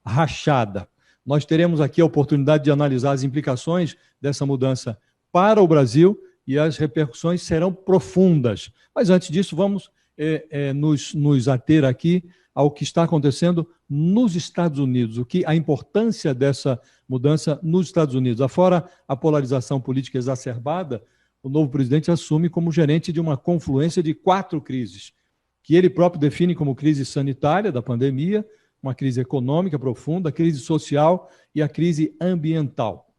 rachada. Nós teremos aqui a oportunidade de analisar as implicações dessa mudança para o Brasil e as repercussões serão profundas. Mas antes disso, vamos nos ater aqui ao que está acontecendo nos Estados Unidos, a importância dessa mudança nos Estados Unidos. Afora a polarização política exacerbada, o novo presidente assume como gerente de uma confluência de 4 crises, que ele próprio define como crise sanitária da pandemia, uma crise econômica profunda, a crise social e a crise ambiental.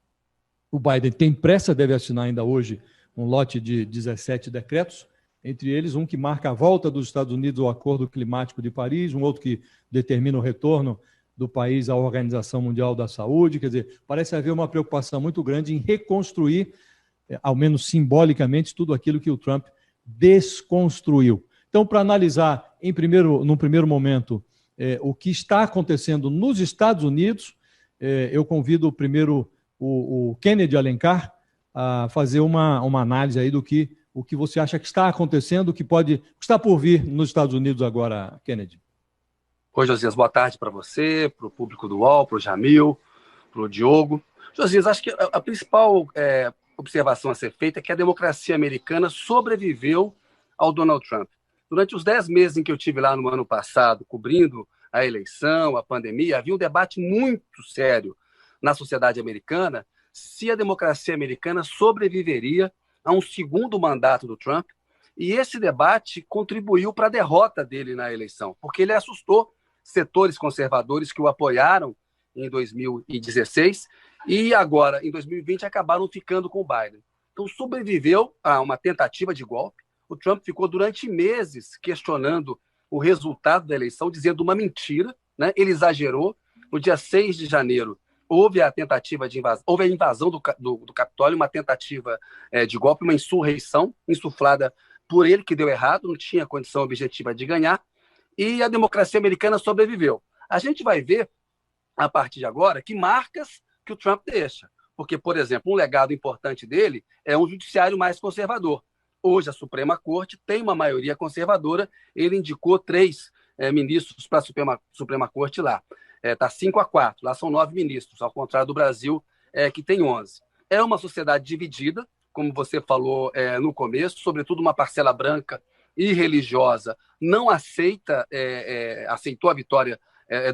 O Biden tem pressa, deve assinar ainda hoje um lote de 17 decretos, entre eles um que marca a volta dos Estados Unidos ao Acordo Climático de Paris, um outro que determina o retorno do país à Organização Mundial da Saúde. Quer dizer, parece haver uma preocupação muito grande em reconstruir, ao menos simbolicamente, tudo aquilo que o Trump desconstruiu. Então, para analisar num primeiro momento o que está acontecendo nos Estados Unidos, eu convido primeiro o Kennedy Alencar a fazer uma análise aí do que você acha que está acontecendo, o que está por vir nos Estados Unidos agora, Kennedy. Oi, Josias, boa tarde para você, para o público do UOL, para o Jamil, para o Diogo. Josias, acho que a principal observação a ser feita é que a democracia americana sobreviveu ao Donald Trump. Durante os 10 meses em que eu estive lá no ano passado, cobrindo a eleição, a pandemia, havia um debate muito sério na sociedade americana se a democracia americana sobreviveria a um segundo mandato do Trump, e esse debate contribuiu para a derrota dele na eleição, porque ele assustou setores conservadores que o apoiaram em 2016 e agora, em 2020, acabaram ficando com o Biden. Então, sobreviveu a uma tentativa de golpe. O Trump ficou durante meses questionando o resultado da eleição, dizendo uma mentira, né? Ele exagerou. No dia 6 de janeiro, houve a tentativa de invasão, houve a invasão do Capitólio, uma tentativa de golpe, uma insurreição insuflada por ele, que deu errado, não tinha condição objetiva de ganhar, e a democracia americana sobreviveu. A gente vai ver, a partir de agora, que marcas que o Trump deixa. Porque, por exemplo, um legado importante dele é um judiciário mais conservador. Hoje, a Suprema Corte tem uma maioria conservadora, ele indicou 3 ministros para a Suprema Corte lá. Está 5-4, lá são 9 ministros, ao contrário do Brasil, que tem 11. É uma sociedade dividida, como você falou no começo, sobretudo uma parcela branca e religiosa não aceitou a vitória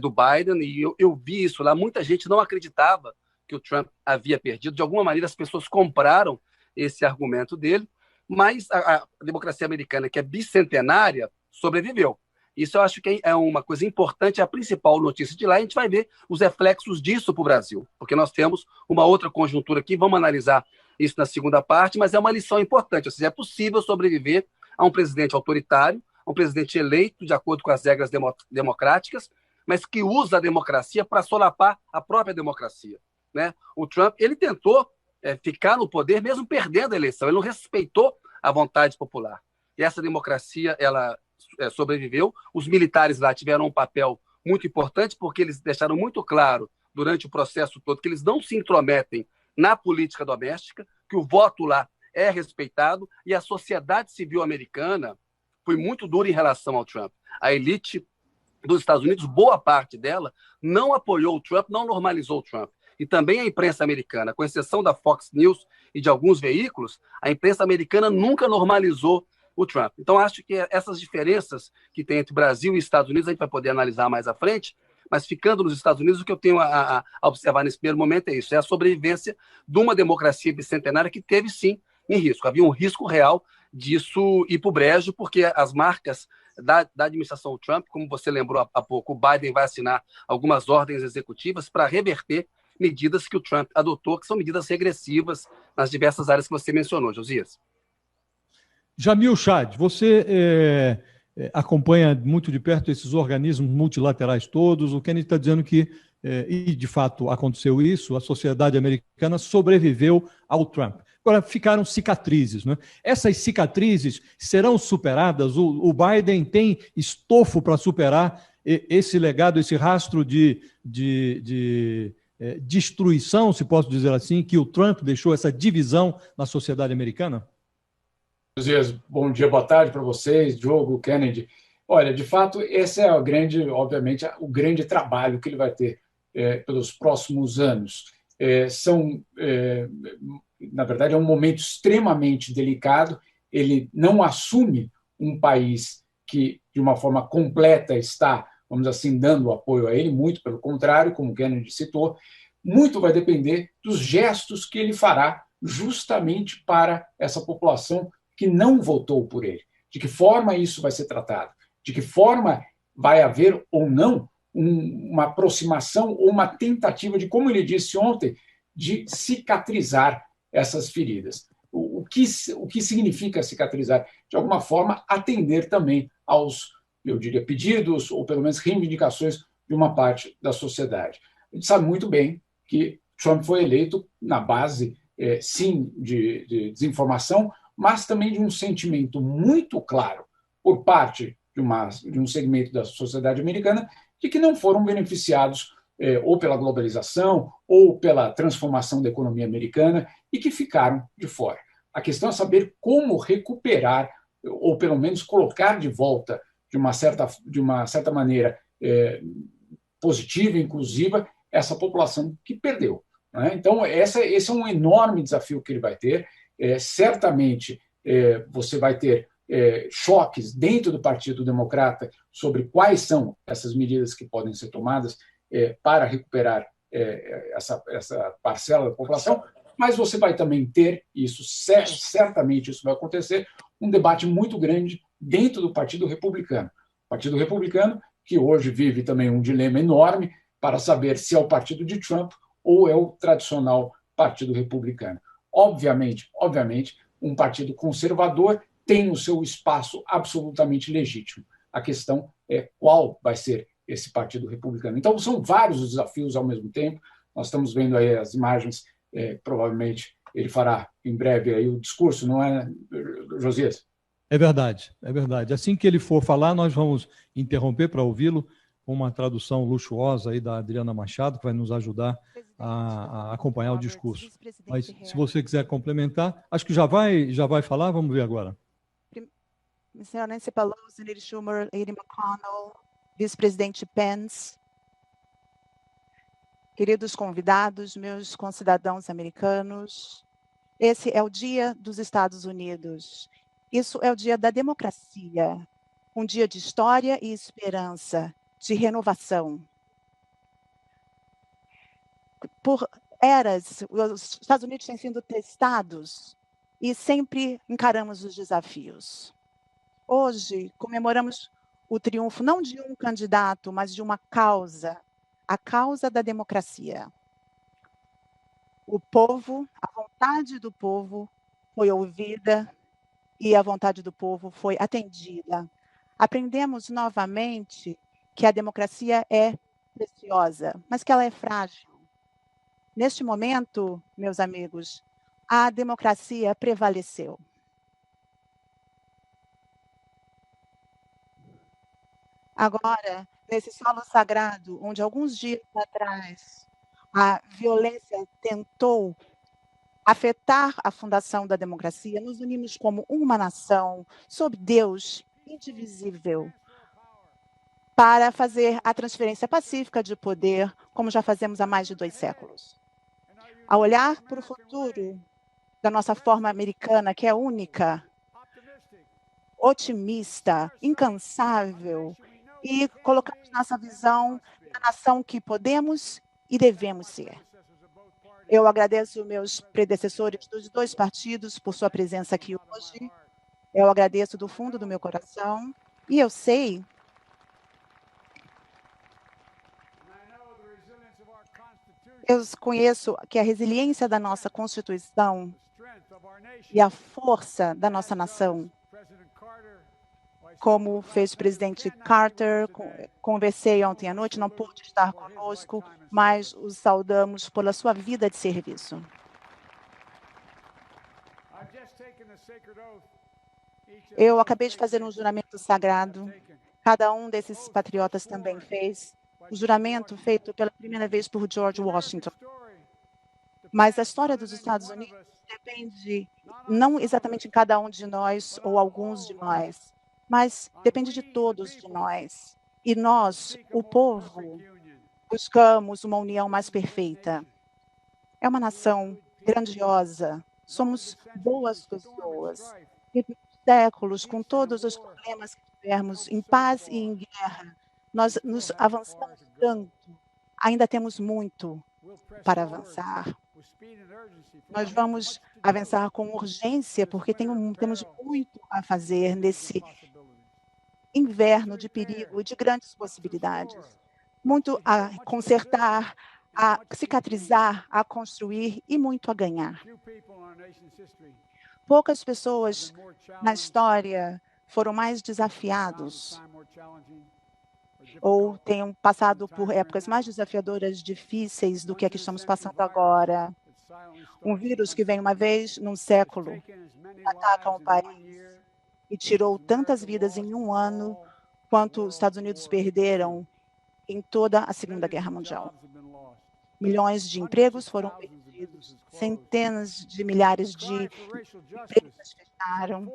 do Biden, e eu vi isso lá, muita gente não acreditava que o Trump havia perdido, de alguma maneira as pessoas compraram esse argumento dele, mas a democracia americana, que é bicentenária, sobreviveu. Isso eu acho que é uma coisa importante, é a principal notícia de lá, e a gente vai ver os reflexos disso para o Brasil, porque nós temos uma outra conjuntura aqui, vamos analisar isso na segunda parte, mas é uma lição importante, ou seja, é possível sobreviver a um presidente autoritário, a um presidente eleito de acordo com as regras democráticas, mas que usa a democracia para solapar a própria democracia, né? O Trump, ele tentou ficar no poder mesmo perdendo a eleição, ele não respeitou a vontade popular. E essa democracia, ela sobreviveu. Os militares lá tiveram um papel muito importante, porque eles deixaram muito claro durante o processo todo que eles não se intrometem na política doméstica, que o voto lá é respeitado, e a sociedade civil americana foi muito dura em relação ao Trump. A elite dos Estados Unidos, boa parte dela, não apoiou o Trump, não normalizou o Trump. E também a imprensa americana, com exceção da Fox News e de alguns veículos, a imprensa americana nunca normalizou o Trump. Então, acho que essas diferenças que tem entre Brasil e Estados Unidos, a gente vai poder analisar mais à frente, mas ficando nos Estados Unidos, o que eu tenho a observar nesse primeiro momento é isso, é a sobrevivência de uma democracia bicentenária que teve, sim, em risco. Havia um risco real disso ir para o brejo, porque as marcas da administração Trump, como você lembrou há pouco, o Biden vai assinar algumas ordens executivas para reverter medidas que o Trump adotou, que são medidas regressivas nas diversas áreas que você mencionou, Josias. Jamil Chad, você acompanha muito de perto esses organismos multilaterais todos. O Kennedy está dizendo que, e de fato aconteceu isso, a sociedade americana sobreviveu ao Trump. Agora, ficaram cicatrizes, né? Essas cicatrizes serão superadas? O Biden tem estofo para superar esse legado, esse rastro de destruição, se posso dizer assim, que o Trump deixou, essa divisão na sociedade americana? Bom dia, boa tarde para vocês, Diogo, Kennedy. Olha, de fato, esse é obviamente, o grande trabalho que ele vai ter pelos próximos anos. Na verdade, é um momento extremamente delicado. Ele não assume um país que, de uma forma completa, está, vamos dizer assim, dando apoio a ele, muito pelo contrário, como o Kennedy citou. Muito vai depender dos gestos que ele fará justamente para essa população que não votou por ele. De que forma isso vai ser tratado? De que forma vai haver ou não uma aproximação ou uma tentativa de, como ele disse ontem, de cicatrizar essas feridas. O que significa cicatrizar? De alguma forma, atender também aos, eu diria, pedidos ou pelo menos reivindicações de uma parte da sociedade. A gente sabe muito bem que Trump foi eleito na base, sim, de desinformação, mas também de um sentimento muito claro por parte de um segmento da sociedade americana de que não foram beneficiados ou pela globalização ou pela transformação da economia americana e que ficaram de fora. A questão é saber como recuperar ou pelo menos colocar de volta de uma certa maneira positiva, inclusiva, essa população que perdeu. Né? Então, esse é um enorme desafio que ele vai ter. Certamente, você vai ter choques dentro do Partido Democrata sobre quais são essas medidas que podem ser tomadas para recuperar essa parcela da população, mas você vai também ter, certamente isso vai acontecer, um debate muito grande dentro do Partido Republicano. O Partido Republicano, que hoje vive também um dilema enorme para saber se é o partido de Trump ou é o tradicional Partido Republicano. Obviamente, um partido conservador tem o seu espaço absolutamente legítimo. A questão é qual vai ser esse Partido Republicano. Então, são vários os desafios ao mesmo tempo. Nós estamos vendo aí as imagens, provavelmente ele fará em breve aí o discurso, não é, Josias? É verdade, é verdade. Assim que ele for falar, nós vamos interromper para ouvi-lo com uma tradução luxuosa aí da Adriana Machado, que vai nos ajudar a acompanhar o discurso. Mas se você quiser complementar, acho que já vai falar, vamos ver agora. Senhora Nancy Pelosi, Lady Schumer, Lady McConnell, vice-presidente Pence, queridos convidados, meus concidadãos americanos, esse é o Dia dos Estados Unidos. Isso é o dia da democracia, um dia de história e esperança, de renovação. Por eras, os Estados Unidos têm sido testados e sempre encaramos os desafios. Hoje, comemoramos o triunfo não de um candidato, mas de uma causa, a causa da democracia. O povo, a vontade do povo foi ouvida e a vontade do povo foi atendida. Aprendemos novamente que a democracia é preciosa, mas que ela é frágil. Neste momento, meus amigos, a democracia prevaleceu. Agora, nesse solo sagrado, onde alguns dias atrás a violência tentou afetar a fundação da democracia, nos unimos como uma nação, sob Deus indivisível, para fazer a transferência pacífica de poder, como já fazemos há mais de 2 séculos. Ao olhar para o futuro da nossa forma americana, que é única, otimista, incansável, e colocamos nossa visão na nação que podemos e devemos ser. Eu agradeço meus predecessores dos 2 partidos por sua presença aqui hoje. Eu agradeço do fundo do meu coração. E eu sei conheço que a resiliência da nossa Constituição e a força da nossa nação, como fez o presidente Carter, conversei ontem à noite, não pôde estar conosco, mas os saudamos pela sua vida de serviço. Eu acabei de fazer um juramento sagrado, cada um desses patriotas também fez, o juramento feito pela primeira vez por George Washington. Mas a história dos Estados Unidos depende não exatamente de cada um de nós ou alguns de nós, mas depende de todos de nós. E nós, o povo, buscamos uma união mais perfeita. É uma nação grandiosa. Somos boas pessoas. E por séculos, com todos os problemas que tivermos, em paz e em guerra, nós nos avançamos tanto. Ainda temos muito para avançar. Nós vamos avançar com urgência, porque temos muito a fazer nesse inverno de perigo e de grandes possibilidades. Muito a consertar, a cicatrizar, a construir e muito a ganhar. Poucas pessoas na história foram mais desafiados ou tenham passado por épocas mais desafiadoras, difíceis do que a que estamos passando agora. Um vírus que vem uma vez num século, ataca um país e tirou tantas vidas em um ano quanto os Estados Unidos perderam em toda a Segunda Guerra Mundial. Milhões de empregos foram perdidos, centenas de milhares de empresas fecharam.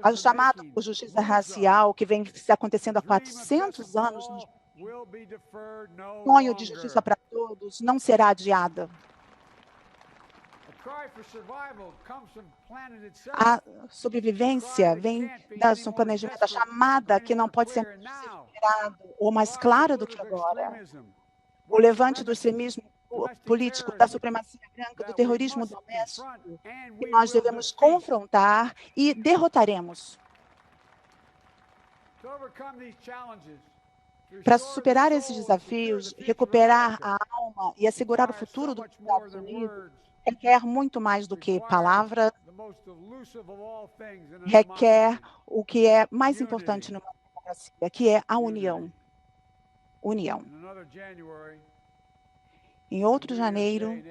O chamado por justiça racial, que vem se acontecendo há 400 anos, o sonho de justiça para todos não será adiado. A sobrevivência vem do planejamento, a chamada que não pode ser superada ou mais clara do que agora. O levante do extremismo político, da supremacia branca, do terrorismo doméstico, que nós devemos confrontar e derrotaremos. Para superar esses desafios, recuperar a alma e assegurar o futuro dos Estados Unidos, requer muito mais do que palavras, requer o que é mais importante numa democracia, que é a união. União. Em outro janeiro,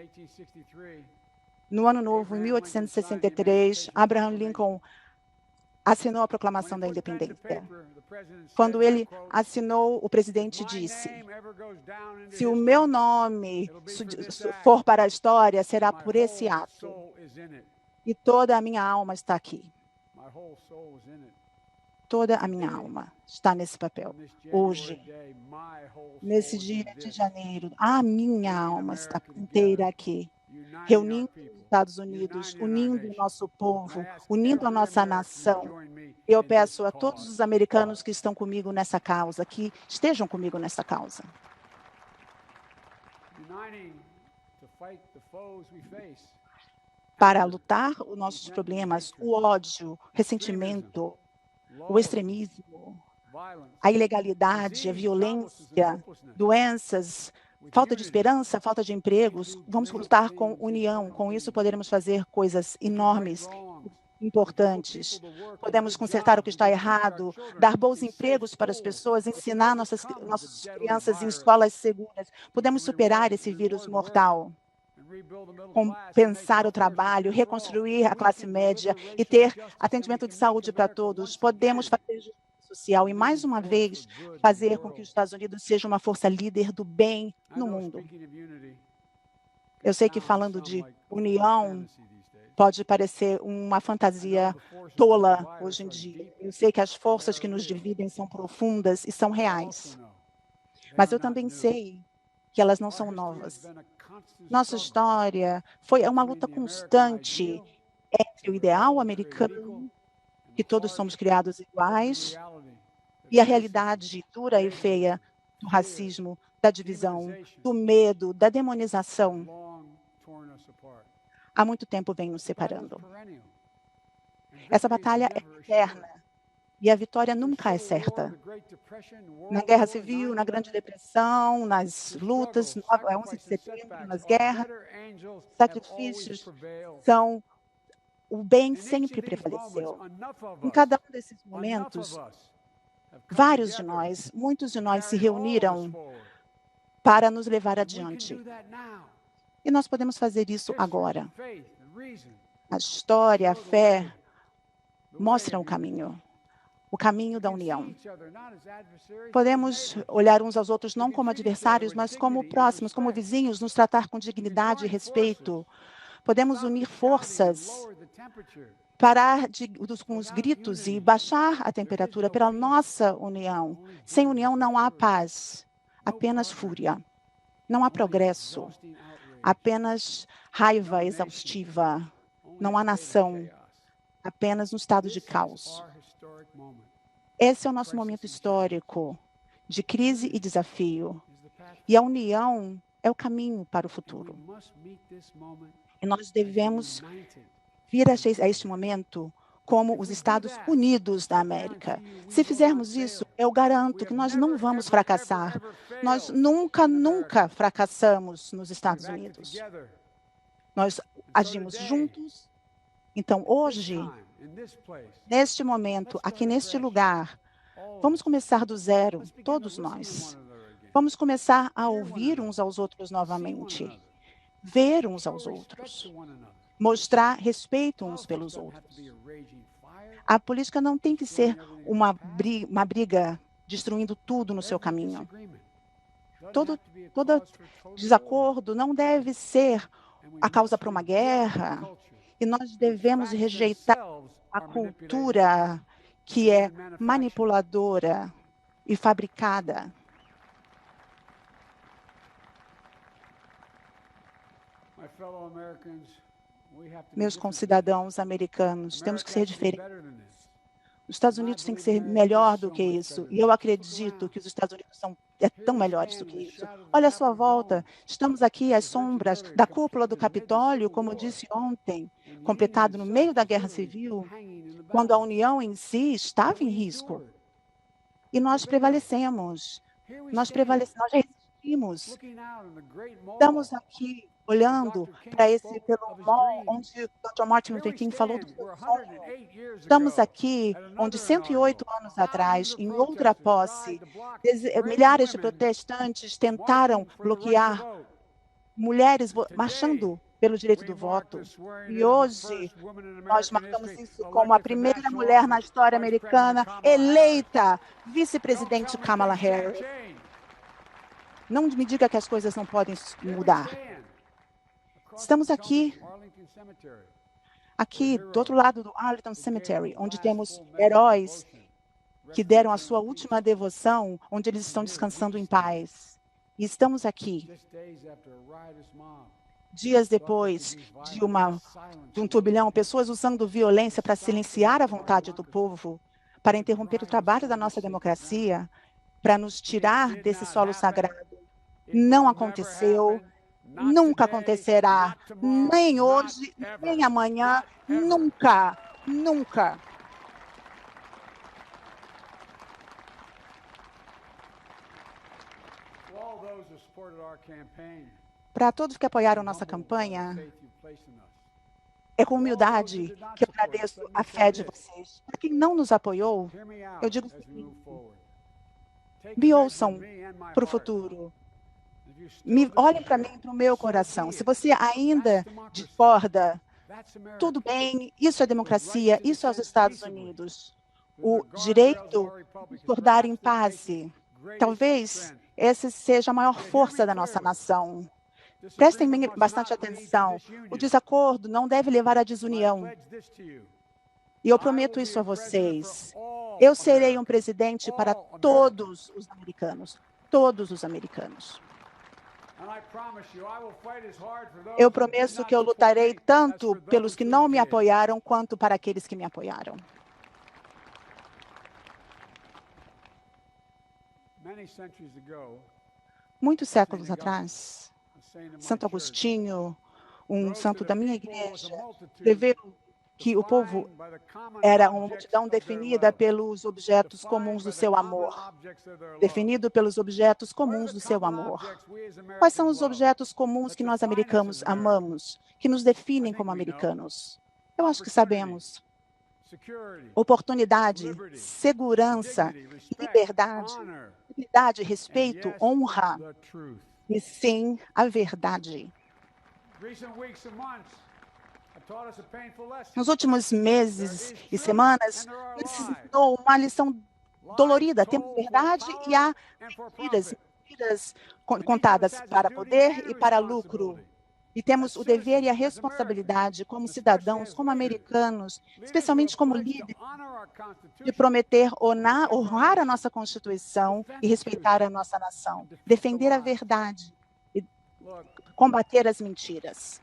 no ano novo, em 1863, Abraham Lincoln assinou a Proclamação da Independência. Quando ele assinou, o presidente disse: se o meu nome for para a história, será por esse ato. E toda a minha alma está aqui. Toda a minha alma está nesse papel. Hoje, nesse dia de janeiro, a minha alma está inteira aqui, reunindo os Estados Unidos, unindo o nosso povo, unindo a nossa nação. Eu peço a todos os americanos que estão comigo nessa causa, que estejam comigo nessa causa. Para lutar os nossos problemas, o ódio, ressentimento, o extremismo, a ilegalidade, a violência, doenças, falta de esperança, falta de empregos. Vamos lutar com união. Com isso, poderemos fazer coisas enormes, importantes. Podemos consertar o que está errado, dar bons empregos para as pessoas, ensinar nossas crianças em escolas seguras. Podemos superar esse vírus mortal. Compensar o trabalho, reconstruir a classe média e ter atendimento de saúde para todos. Podemos fazer justiça social e, mais uma vez, fazer com que os Estados Unidos seja uma força líder do bem no mundo. Eu sei que falando de união pode parecer uma fantasia tola hoje em dia. Eu sei que as forças que nos dividem são profundas e são reais. Mas eu também sei que elas não são novas. Nossa história foi uma luta constante entre o ideal americano, que todos somos criados iguais, e a realidade dura e feia do racismo, da divisão, do medo, da demonização. Há muito tempo vem nos separando. Essa batalha é eterna e a vitória nunca é certa. Na Guerra Civil, na Grande Depressão, nas lutas, 11 de setembro, nas guerras, sacrifícios são... O bem sempre prevaleceu. Em cada um desses momentos, vários de nós, muitos de nós se reuniram para nos levar adiante. E nós podemos fazer isso agora. A história, a fé mostram o caminho da união. Podemos olhar uns aos outros não como adversários, mas como próximos, como vizinhos, nos tratar com dignidade e respeito. Podemos unir forças parar com os gritos e baixar a temperatura pela nossa união. Sem união não há paz, apenas fúria. Não há progresso, apenas raiva exaustiva. Não há nação, apenas um estado de caos. Esse é o nosso momento histórico de crise e desafio. E a união é o caminho para o futuro. E nós devemos vir a este momento como os Estados Unidos da América. Se fizermos isso, eu garanto que nós não vamos fracassar. Nós nunca fracassamos nos Estados Unidos. Nós agimos juntos. Então, hoje, neste momento, aqui neste lugar, vamos começar do zero, todos nós. Vamos começar a ouvir uns aos outros novamente, ver uns aos outros, mostrar respeito uns pelos outros. A política não tem que ser uma briga destruindo tudo no seu caminho. Todo desacordo não deve ser a causa para uma guerra. E nós devemos rejeitar a cultura que é manipuladora e fabricada. Meus concidadãos americanos, temos que ser diferentes. Os Estados Unidos têm que ser melhor do que isso. E eu acredito que os Estados Unidos são tão melhores do que isso. Olha à sua volta. Estamos aqui às sombras da cúpula do Capitólio, como disse ontem, completado no meio da Guerra Civil, quando a União em si estava em risco. E nós prevalecemos. Nós resistimos. Estamos aqui olhando para pelo mall onde o Dr. Martin Luther King falou do seu sonho. Estamos aqui onde 108 anos atrás, em outra posse, milhares de protestantes tentaram bloquear mulheres marchando pelo direito do voto. E hoje nós marcamos isso como a primeira mulher na história americana eleita vice-presidente Kamala Harris. Não me diga que as coisas não podem mudar. Estamos aqui do outro lado do Arlington Cemetery, onde temos heróis que deram a sua última devoção, onde eles estão descansando em paz. E estamos aqui, dias depois de um turbilhão, pessoas usando violência para silenciar a vontade do povo, para interromper o trabalho da nossa democracia, para nos tirar desse solo sagrado. Não aconteceu. Nunca acontecerá, nem hoje, nem amanhã, nunca, nunca. Para todos que apoiaram nossa campanha, é com humildade que eu agradeço a fé de vocês. Para quem não nos apoiou, eu digo o seguinte: me ouçam para o futuro. Olhem para mim, para o meu coração. Se você ainda discorda, tudo bem, isso é democracia, isso é os Estados Unidos. O direito de discordar em paz. Talvez essa seja a maior força da nossa nação. Prestem bastante atenção. O desacordo não deve levar à desunião. E eu prometo isso a vocês. Eu serei um presidente para todos os americanos. Todos os americanos. Eu prometo que eu lutarei tanto pelos que não me apoiaram, quanto para aqueles que me apoiaram. Muitos séculos atrás, Santo Agostinho, um santo da minha igreja, escreveu que o povo era uma multidão definida pelos objetos comuns do seu amor. Definido pelos objetos comuns do seu amor. Quais são os objetos comuns que nós americanos amamos, que nos definem como americanos? Eu acho que sabemos. Oportunidade, segurança, liberdade, respeito, honra e sim a verdade. Nos últimos meses e semanas, nos ensinou uma lição dolorida. Temos verdade e há mentiras contadas para poder e para lucro. E temos o dever e a responsabilidade, como cidadãos, como americanos, especialmente como líderes, de prometer honrar a nossa Constituição e respeitar a nossa nação, defender a verdade e combater as mentiras.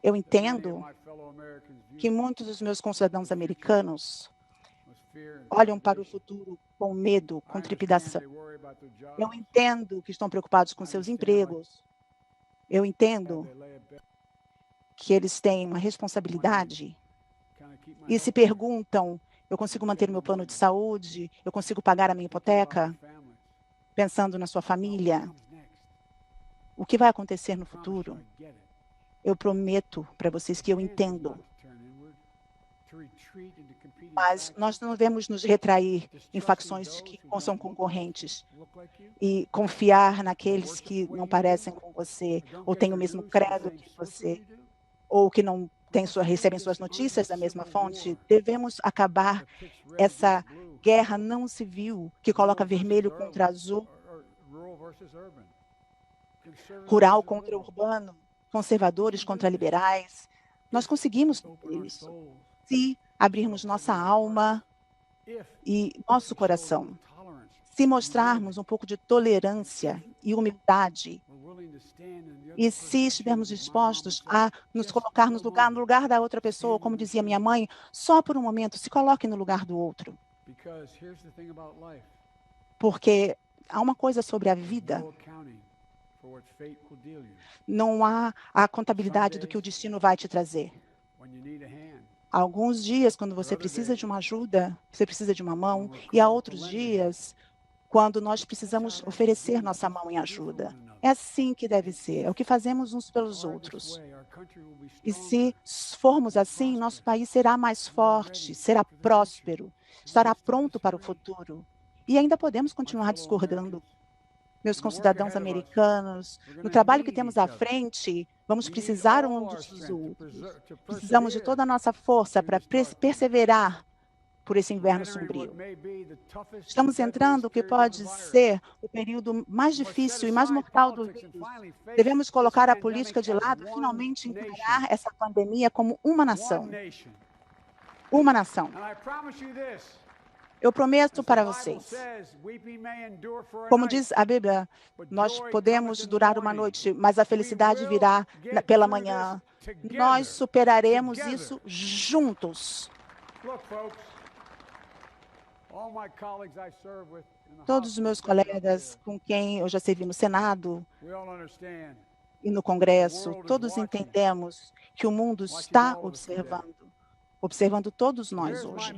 Eu entendo que muitos dos meus concidadãos americanos olham para o futuro com medo, com trepidação. Eu entendo que estão preocupados com seus empregos. Eu entendo que eles têm uma responsabilidade e se perguntam: eu consigo manter meu plano de saúde? Eu consigo pagar a minha hipoteca? Pensando na sua família. O que vai acontecer no futuro? Eu prometo para vocês que eu entendo. Mas nós não devemos nos retrair em facções que são concorrentes e confiar naqueles que não parecem com você, ou têm o mesmo credo que você, ou que não recebem suas notícias da mesma fonte. Devemos acabar essa guerra não civil que coloca vermelho contra azul, rural contra urbano, conservadores contra liberais. Nós conseguimos isso se abrirmos nossa alma e nosso coração, se mostrarmos um pouco de tolerância e humildade, e se estivermos dispostos a nos colocar no lugar da outra pessoa, como dizia minha mãe, só por um momento, se coloque no lugar do outro. Porque há uma coisa sobre a vida. Não há a contabilidade do que o destino vai te trazer. Há alguns dias, quando você precisa de uma ajuda, você precisa de uma mão, e há outros dias, quando nós precisamos oferecer nossa mão em ajuda. É assim que deve ser, é o que fazemos uns pelos outros. E se formos assim, nosso país será mais forte, será próspero, estará pronto para o futuro. E ainda podemos continuar discordando. Meus concidadãos americanos, no trabalho que temos à frente, vamos precisar uns dos outros. Precisamos de toda a nossa força para perseverar por esse inverno sombrio. Estamos entrando o que pode ser o período mais difícil e mais mortal do vírus. Devemos colocar a política de lado e finalmente encarar essa pandemia como uma nação. Uma nação. Eu prometo para vocês, como diz a Bíblia, nós podemos durar uma noite, mas a felicidade virá pela manhã. Nós superaremos isso juntos. Todos os meus colegas com quem eu já servi no Senado e no Congresso, todos entendemos que o mundo está observando todos nós hoje.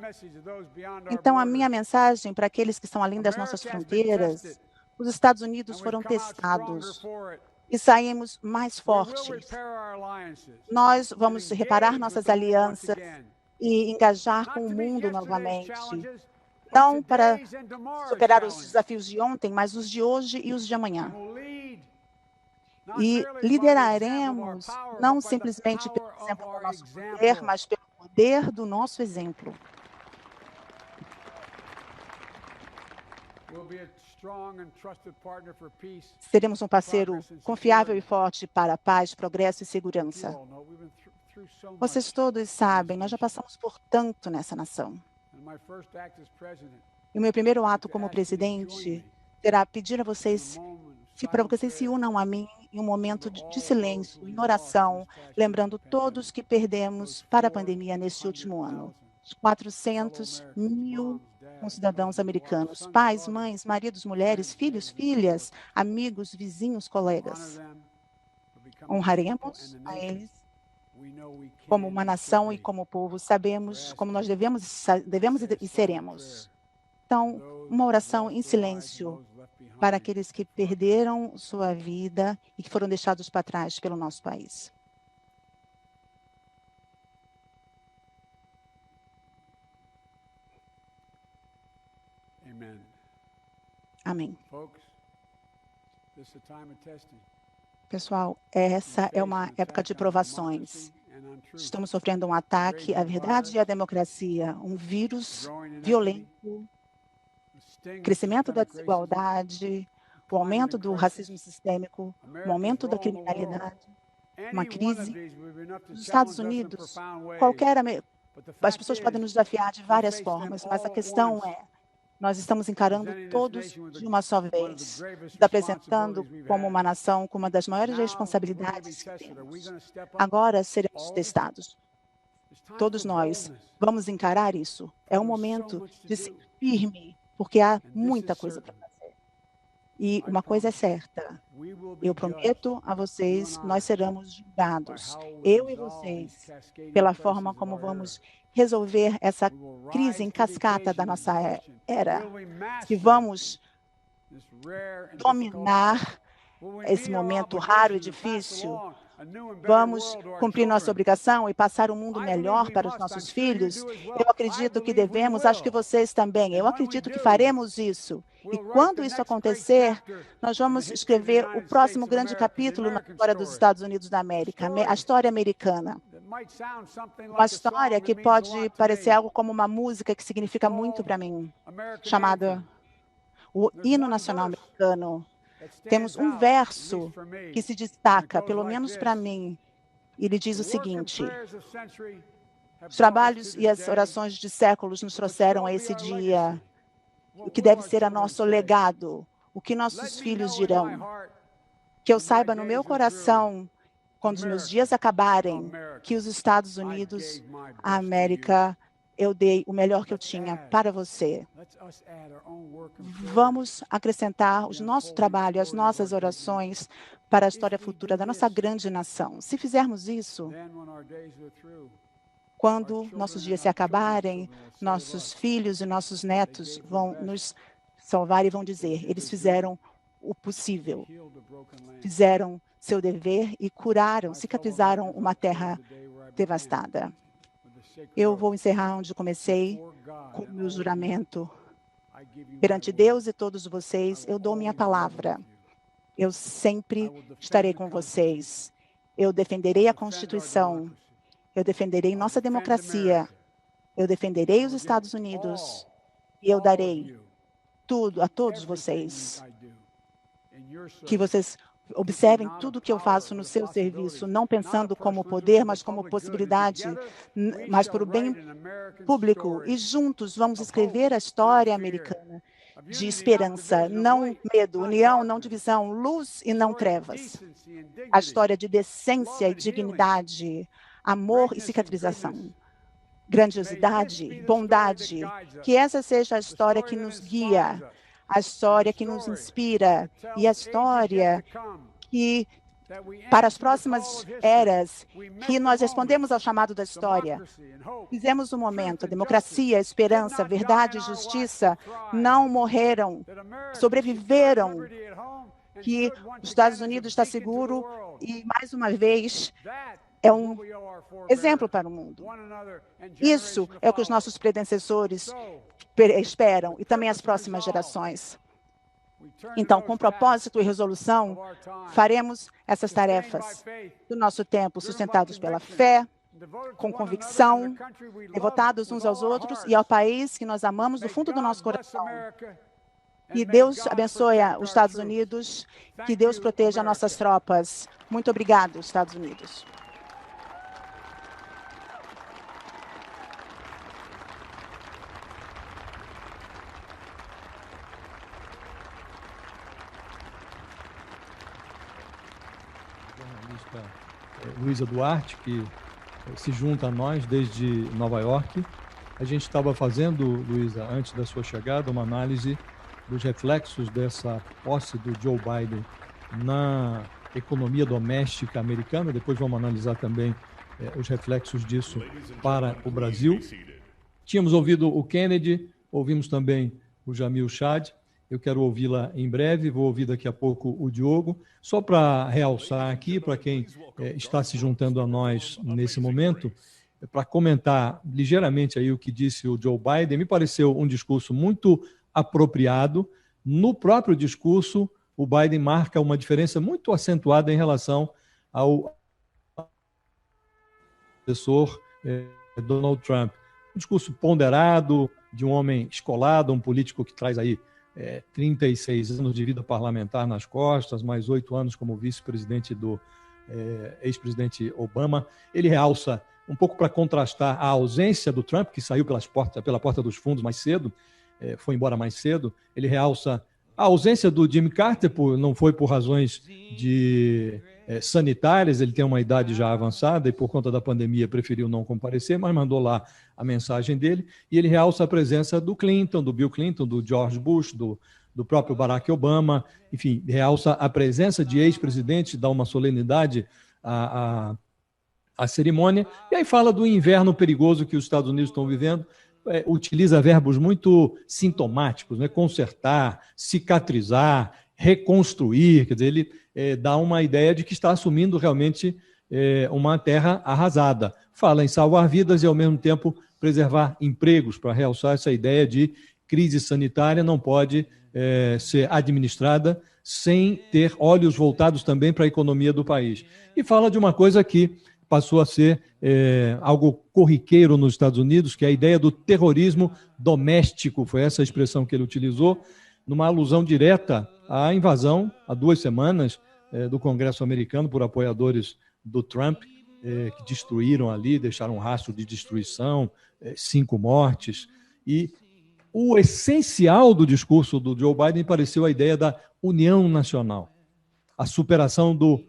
Então, a minha mensagem para aqueles que estão além das nossas fronteiras: os Estados Unidos foram testados e saímos mais fortes. Nós vamos reparar nossas alianças e engajar com o mundo novamente. Não para superar os desafios de ontem, mas os de hoje e os de amanhã. E lideraremos não simplesmente pelo exemplo do nosso poder, mas pelo poder do nosso exemplo. Seremos um parceiro confiável e forte para a paz, progresso e segurança. Vocês todos sabem, nós já passamos por tanto nessa nação. E o meu primeiro ato como presidente será pedir a vocês para que vocês se unam a mim em um momento de silêncio, em oração, lembrando todos que perdemos para a pandemia neste último ano. 400 mil cidadãos americanos, pais, mães, maridos, mulheres, filhos, filhas, amigos, vizinhos, colegas. Honraremos a eles como uma nação e como povo. Sabemos como nós devemos e seremos. Então, uma oração em silêncio para aqueles que perderam sua vida e que foram deixados para trás pelo nosso país. Amém. Pessoal, essa é uma época de provações. Estamos sofrendo um ataque à verdade e à democracia, um vírus violento, crescimento da desigualdade, o aumento do racismo sistêmico, o aumento da criminalidade, uma crise. Nos Estados Unidos, as pessoas podem nos desafiar de várias formas, mas a questão é, nós estamos encarando todos de uma só vez, nos apresentando como uma nação com uma das maiores responsabilidades que temos. Agora seremos testados. Todos nós vamos encarar isso. É um momento de ser firme, porque há muita coisa para fazer. E uma coisa é certa, eu prometo a vocês, nós seremos julgados, eu e vocês, pela forma como vamos resolver essa crise em cascata da nossa era. Se vamos dominar esse momento raro e difícil, vamos cumprir nossa obrigação e passar um mundo melhor para os nossos filhos? Eu acredito que devemos, acho que vocês também. Eu acredito que faremos isso. E quando isso acontecer, nós vamos escrever o próximo grande capítulo na história dos Estados Unidos da América, a história americana. Uma história que pode parecer algo como uma música que significa muito para mim, chamada o Hino Nacional Americano. Temos um verso que se destaca, pelo menos para mim. Ele diz o seguinte: os trabalhos e as orações de séculos nos trouxeram a esse dia. O que deve ser a nosso legado, o que nossos filhos dirão. Que eu saiba no meu coração, quando os meus dias acabarem, que os Estados Unidos, a América, eu dei o melhor que eu tinha para você. Vamos acrescentar o nosso trabalho, as nossas orações para a história futura da nossa grande nação. Se fizermos isso, quando nossos dias se acabarem, nossos filhos e nossos netos vão nos salvar e vão dizer, eles fizeram o possível, fizeram seu dever e curaram, cicatrizaram uma terra devastada. Eu vou encerrar onde comecei, com o meu juramento. Perante Deus e todos vocês, eu dou minha palavra. Eu sempre estarei com vocês. Eu defenderei a Constituição. Eu defenderei nossa democracia. Eu defenderei os Estados Unidos. E eu darei tudo a todos vocês. Que vocês observem tudo o que eu faço no seu serviço, não pensando como poder, mas como possibilidade, mas para o bem público. E juntos vamos escrever a história americana de esperança, não medo, união, não divisão, luz e não trevas. A história de decência e dignidade, amor e cicatrização. Grandiosidade, bondade. Que essa seja a história que nos guia, a história que nos inspira e a história que, para as próximas eras, que nós respondemos ao chamado da história. Fizemos um momento, a democracia, a esperança, verdade e justiça não morreram, sobreviveram, que os Estados Unidos está seguro e, mais uma vez, é um exemplo para o mundo. Isso é o que os nossos predecessores esperam e também as próximas gerações. Então, com propósito e resolução, faremos essas tarefas do nosso tempo, sustentados pela fé, com convicção, devotados uns aos outros e ao país que nós amamos do fundo do nosso coração. Que Deus abençoe os Estados Unidos, que Deus proteja nossas tropas. Muito obrigado, Estados Unidos. Luísa Duarte, que se junta a nós desde Nova York. A gente estava fazendo, Luísa, antes da sua chegada, uma análise dos reflexos dessa posse do Joe Biden na economia doméstica americana. Depois vamos analisar também os reflexos disso para o Brasil. Tínhamos ouvido o Kennedy, ouvimos também o Jamil Chad. Eu quero ouvi-la em breve, vou ouvir daqui a pouco o Diogo. Só para realçar aqui, para quem está se juntando a nós nesse momento, para comentar ligeiramente aí o que disse o Joe Biden, me pareceu um discurso muito apropriado. No próprio discurso, o Biden marca uma diferença muito acentuada em relação ao professor Donald Trump. Um discurso ponderado, de um homem escolado, um político que traz aí 36 anos de vida parlamentar nas costas, mais 8 anos como vice-presidente do ex-presidente Obama. Ele realça, um pouco para contrastar a ausência do Trump, que saiu pela porta dos fundos mais cedo, foi embora mais cedo. Ele realça a ausência do Jimmy Carter, não foi por razões sanitárias, ele tem uma idade já avançada e por conta da pandemia preferiu não comparecer, mas mandou lá a mensagem dele. E ele realça a presença do Clinton, do Bill Clinton, do George Bush, do próprio Barack Obama, enfim, realça a presença de ex-presidentes, dá uma solenidade à cerimônia, e aí fala do inverno perigoso que os Estados Unidos estão vivendo, utiliza verbos muito sintomáticos, né? Consertar, cicatrizar, reconstruir, quer dizer, ele dá uma ideia de que está assumindo realmente uma terra arrasada. Fala em salvar vidas e, ao mesmo tempo, preservar empregos, para realçar essa ideia de crise sanitária não pode ser administrada sem ter olhos voltados também para a economia do país. E fala de uma coisa que passou a ser algo corriqueiro nos Estados Unidos, que é a ideia do terrorismo doméstico, foi essa a expressão que ele utilizou, numa alusão direta à invasão, há 2 semanas, do Congresso americano por apoiadores do Trump, que destruíram ali, deixaram um rastro de destruição, 5 mortes. E o essencial do discurso do Joe Biden pareceu a ideia da união nacional, a superação do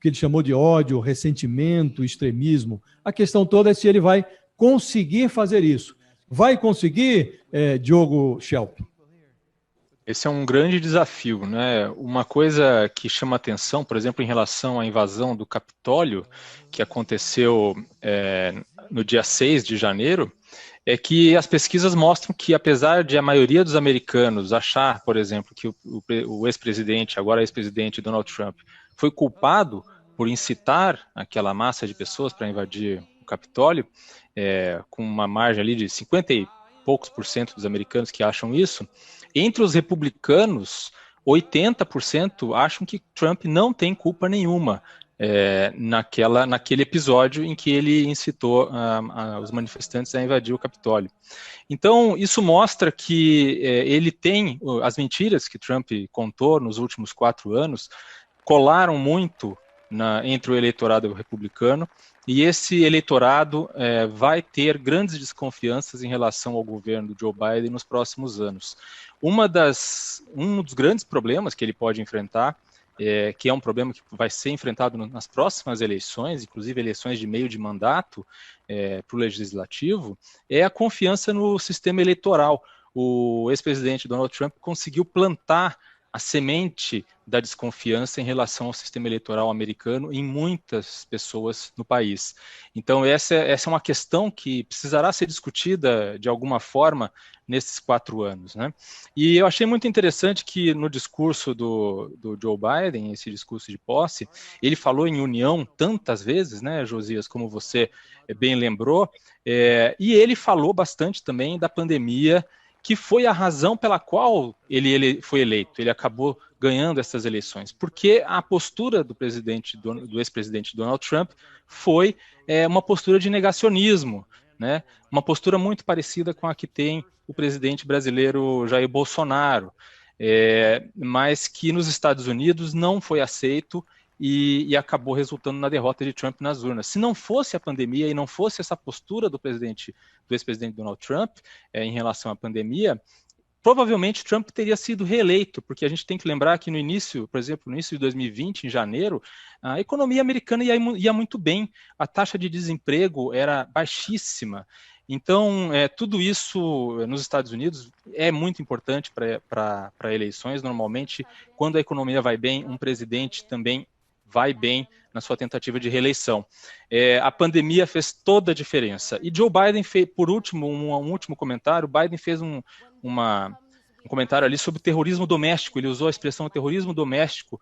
que ele chamou de ódio, ressentimento, extremismo. A questão toda é se ele vai conseguir fazer isso. Vai conseguir, Diogo Schelp? Esse é um grande desafio, né? Uma coisa que chama atenção, por exemplo, em relação à invasão do Capitólio, que aconteceu no dia 6 de janeiro, é que as pesquisas mostram que, apesar de a maioria dos americanos achar, por exemplo, que o ex-presidente, agora ex-presidente Donald Trump, foi culpado por incitar aquela massa de pessoas para invadir o Capitólio, com uma margem ali de 50 e poucos % dos americanos que acham isso, entre os republicanos, 80% acham que Trump não tem culpa nenhuma naquele episódio em que ele incitou os manifestantes a invadir o Capitólio. Então, isso mostra que ele tem as mentiras que Trump contou nos últimos 4 anos, colaram muito entre o eleitorado republicano, e esse eleitorado vai ter grandes desconfianças em relação ao governo do Joe Biden nos próximos anos. Um dos grandes problemas que ele pode enfrentar, que é um problema que vai ser enfrentado nas próximas eleições, inclusive eleições de meio de mandato para o legislativo, é a confiança no sistema eleitoral. O ex-presidente Donald Trump conseguiu plantar a semente da desconfiança em relação ao sistema eleitoral americano em muitas pessoas no país. Então, essa é uma questão que precisará ser discutida de alguma forma nesses 4 anos, né? E eu achei muito interessante que no discurso do Joe Biden, esse discurso de posse, ele falou em união tantas vezes, né, Josias, como você bem lembrou, e ele falou bastante também da pandemia, que foi a razão pela qual ele foi eleito. Ele acabou ganhando essas eleições, porque a postura do ex-presidente Donald Trump foi uma postura de negacionismo, né? Uma postura muito parecida com a que tem o presidente brasileiro Jair Bolsonaro, mas que nos Estados Unidos não foi aceito e acabou resultando na derrota de Trump nas urnas. Se não fosse a pandemia e não fosse essa postura do ex-presidente Donald Trump em relação à pandemia, provavelmente Trump teria sido reeleito, porque a gente tem que lembrar que no início, por exemplo, no início de 2020, em janeiro, a economia americana ia muito bem, a taxa de desemprego era baixíssima. Então, tudo isso nos Estados Unidos é muito importante para eleições. Normalmente, quando a economia vai bem, um presidente também vai bem na sua tentativa de reeleição. A pandemia fez toda a diferença. E Joe Biden fez, por último, um último comentário, Biden fez um comentário ali sobre terrorismo doméstico. Ele usou a expressão terrorismo doméstico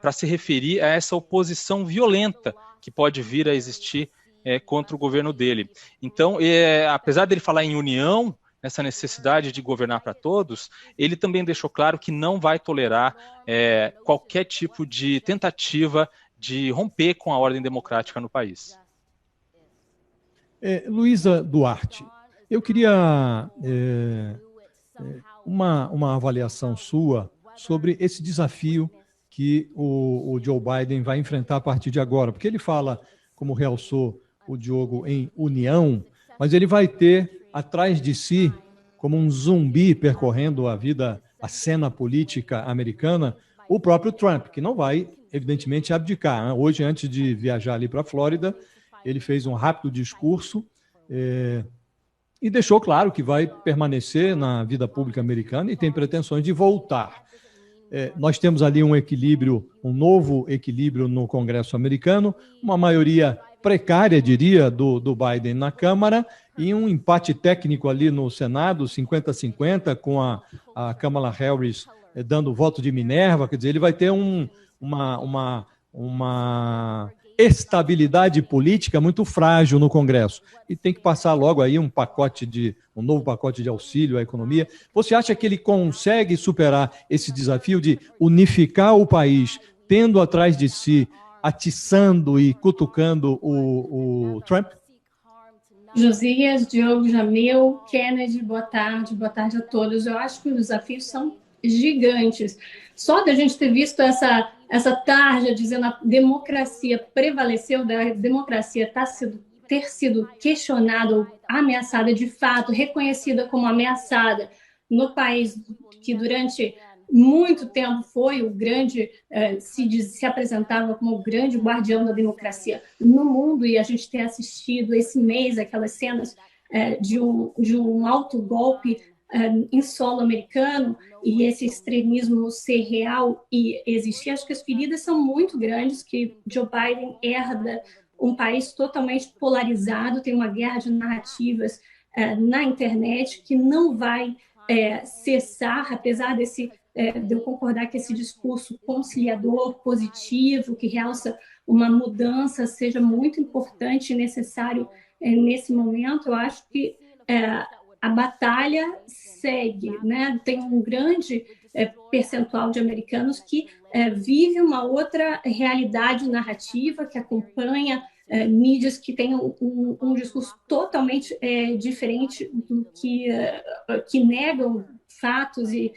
para se referir a essa oposição violenta que pode vir a existir contra o governo dele. Então, apesar dele falar em união, essa necessidade de governar para todos, ele também deixou claro que não vai tolerar qualquer tipo de tentativa de romper com a ordem democrática no país. Luísa Duarte, eu queria uma avaliação sua sobre esse desafio que o Joe Biden vai enfrentar a partir de agora, porque ele fala, como realçou o Diogo, em união, mas ele vai ter atrás de si, como um zumbi percorrendo a cena política americana, o próprio Trump, que não vai, evidentemente, abdicar, né? Hoje, antes de viajar ali para a Flórida, ele fez um rápido discurso e deixou claro que vai permanecer na vida pública americana e tem pretensões de voltar. Nós temos ali um novo equilíbrio no Congresso americano, uma maioria precária, diria, do Biden na Câmara e um empate técnico ali no Senado, 50-50, com a Kamala Harris dando voto de Minerva. Quer dizer, ele vai ter uma estabilidade política muito frágil no Congresso e tem que passar logo aí um novo pacote de auxílio à economia. Você acha que ele consegue superar esse desafio de unificar o país, tendo atrás de si, atiçando e cutucando o Trump? Josias, Diogo, Jamil, Kennedy, boa tarde a todos. Eu acho que os desafios são gigantes. Só da gente ter visto essa tarja dizendo a democracia prevaleceu, da democracia ter sido questionada ou ameaçada de fato, reconhecida como ameaçada no país que durante muito tempo foi o grande, se apresentava como o grande guardião da democracia no mundo, e a gente tem assistido esse mês aquelas cenas de um autogolpe em solo americano e esse extremismo ser real e existir. Acho que as feridas são muito grandes, que Joe Biden herda um país totalmente polarizado, tem uma guerra de narrativas na internet que não vai cessar, apesar de eu concordar que esse discurso conciliador, positivo, que realça uma mudança, seja muito importante e necessário nesse momento. Eu acho que a batalha segue, né? Tem um grande percentual de americanos que vive uma outra realidade narrativa, que acompanha mídias que têm um discurso totalmente diferente do que negam fatos e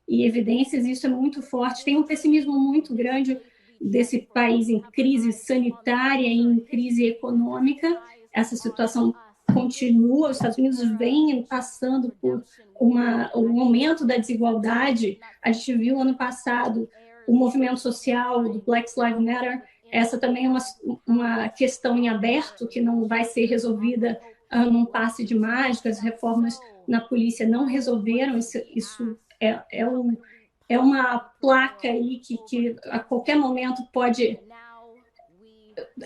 evidências. Isso é muito forte. Tem um pessimismo muito grande desse país em crise sanitária, em crise econômica. Essa situação continua. Os Estados Unidos vêm passando por um aumento da desigualdade. A gente viu ano passado o movimento social do Black Lives Matter. Essa também é uma questão em aberto que não vai ser resolvida num passe de mágica. As reformas na polícia não resolveram isso. É uma placa aí que a qualquer momento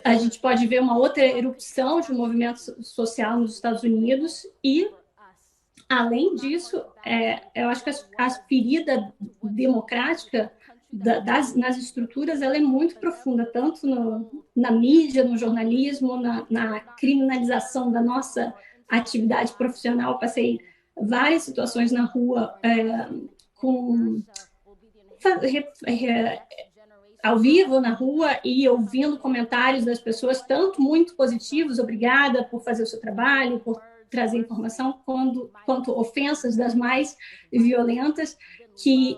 a gente pode ver uma outra erupção de um movimento social nos Estados Unidos. E, além disso, eu acho que a ferida democrática nas estruturas ela é muito profunda, tanto na mídia, no jornalismo, na criminalização da nossa atividade profissional. Passei várias situações na rua ao vivo na rua e ouvindo comentários das pessoas, tanto muito positivos, obrigada por fazer o seu trabalho, por trazer informação, quanto ofensas das mais violentas que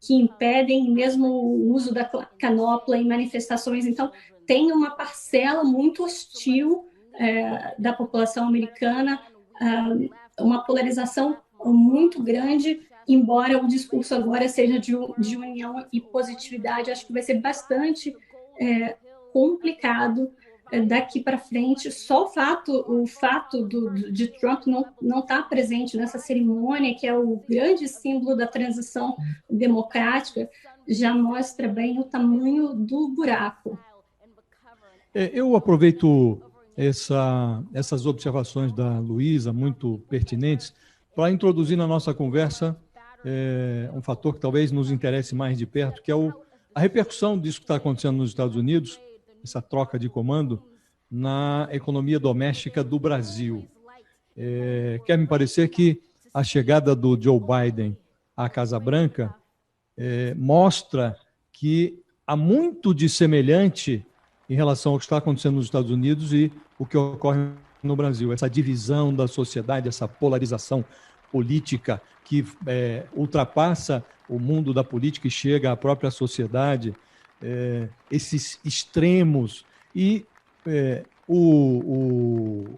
impedem mesmo o uso da canopla em manifestações. Então, tem uma parcela muito hostil da população americana, uma polarização muito grande, embora o discurso agora seja de união e positividade. Acho que vai ser bastante complicado daqui para frente. Só o fato de Trump não estar presente nessa cerimônia, que é o grande símbolo da transição democrática, já mostra bem o tamanho do buraco. Eu aproveito essas observações da Luísa, muito pertinentes, para introduzir na nossa conversa um fator que talvez nos interesse mais de perto, que é a repercussão disso que está acontecendo nos Estados Unidos, essa troca de comando, na economia doméstica do Brasil. Quer me parecer que a chegada do Joe Biden à Casa Branca mostra que há muito de semelhante em relação ao que está acontecendo nos Estados Unidos e o que ocorre no Brasil. Essa divisão da sociedade, essa polarização política que ultrapassa o mundo da política e chega à própria sociedade, esses extremos. E o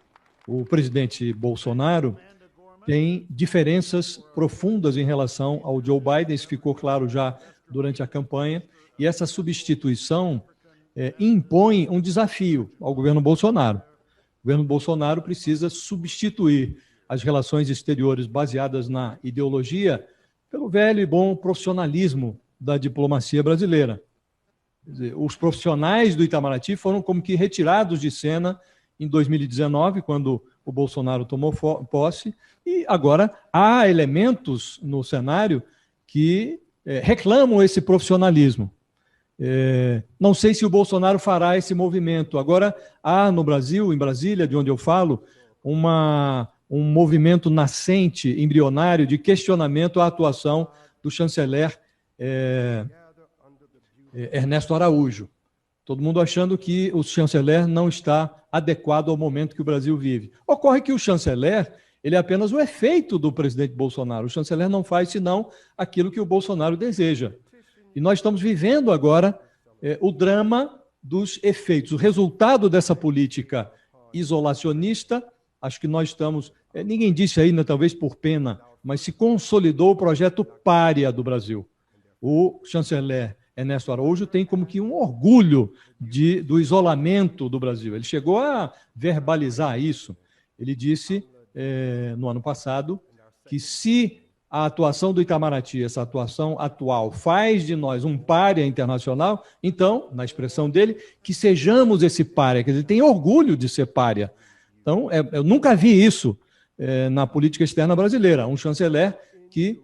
presidente Bolsonaro tem diferenças profundas em relação ao Joe Biden, isso ficou claro já durante a campanha, e essa substituição impõe um desafio ao governo Bolsonaro. O governo Bolsonaro precisa substituir as relações exteriores baseadas na ideologia pelo velho e bom profissionalismo da diplomacia brasileira. Quer dizer, os profissionais do Itamaraty foram como que retirados de cena em 2019, quando o Bolsonaro tomou posse, e agora há elementos no cenário que reclamam esse profissionalismo. Não sei se o Bolsonaro fará esse movimento. Agora, há no Brasil, em Brasília, de onde eu falo, um movimento nascente, embrionário, de questionamento à atuação do chanceler Ernesto Araújo. Todo mundo achando que o chanceler não está adequado ao momento que o Brasil vive. Ocorre que o chanceler, ele é apenas o efeito do presidente Bolsonaro. O chanceler não faz senão aquilo que o Bolsonaro deseja. E nós estamos vivendo agora o drama dos efeitos, o resultado dessa política isolacionista. Acho que nós estamos, ninguém disse ainda, talvez por pena, mas se consolidou o projeto pária do Brasil. O chanceler Ernesto Araújo tem como que um orgulho do isolamento do Brasil. Ele chegou a verbalizar isso. Ele disse, no ano passado, que se a atuação do Itamaraty, essa atuação atual, faz de nós um pária internacional, então, na expressão dele, que sejamos esse pária. Quer dizer, tem orgulho de ser pária. Então, eu nunca vi isso na política externa brasileira. Um chanceler que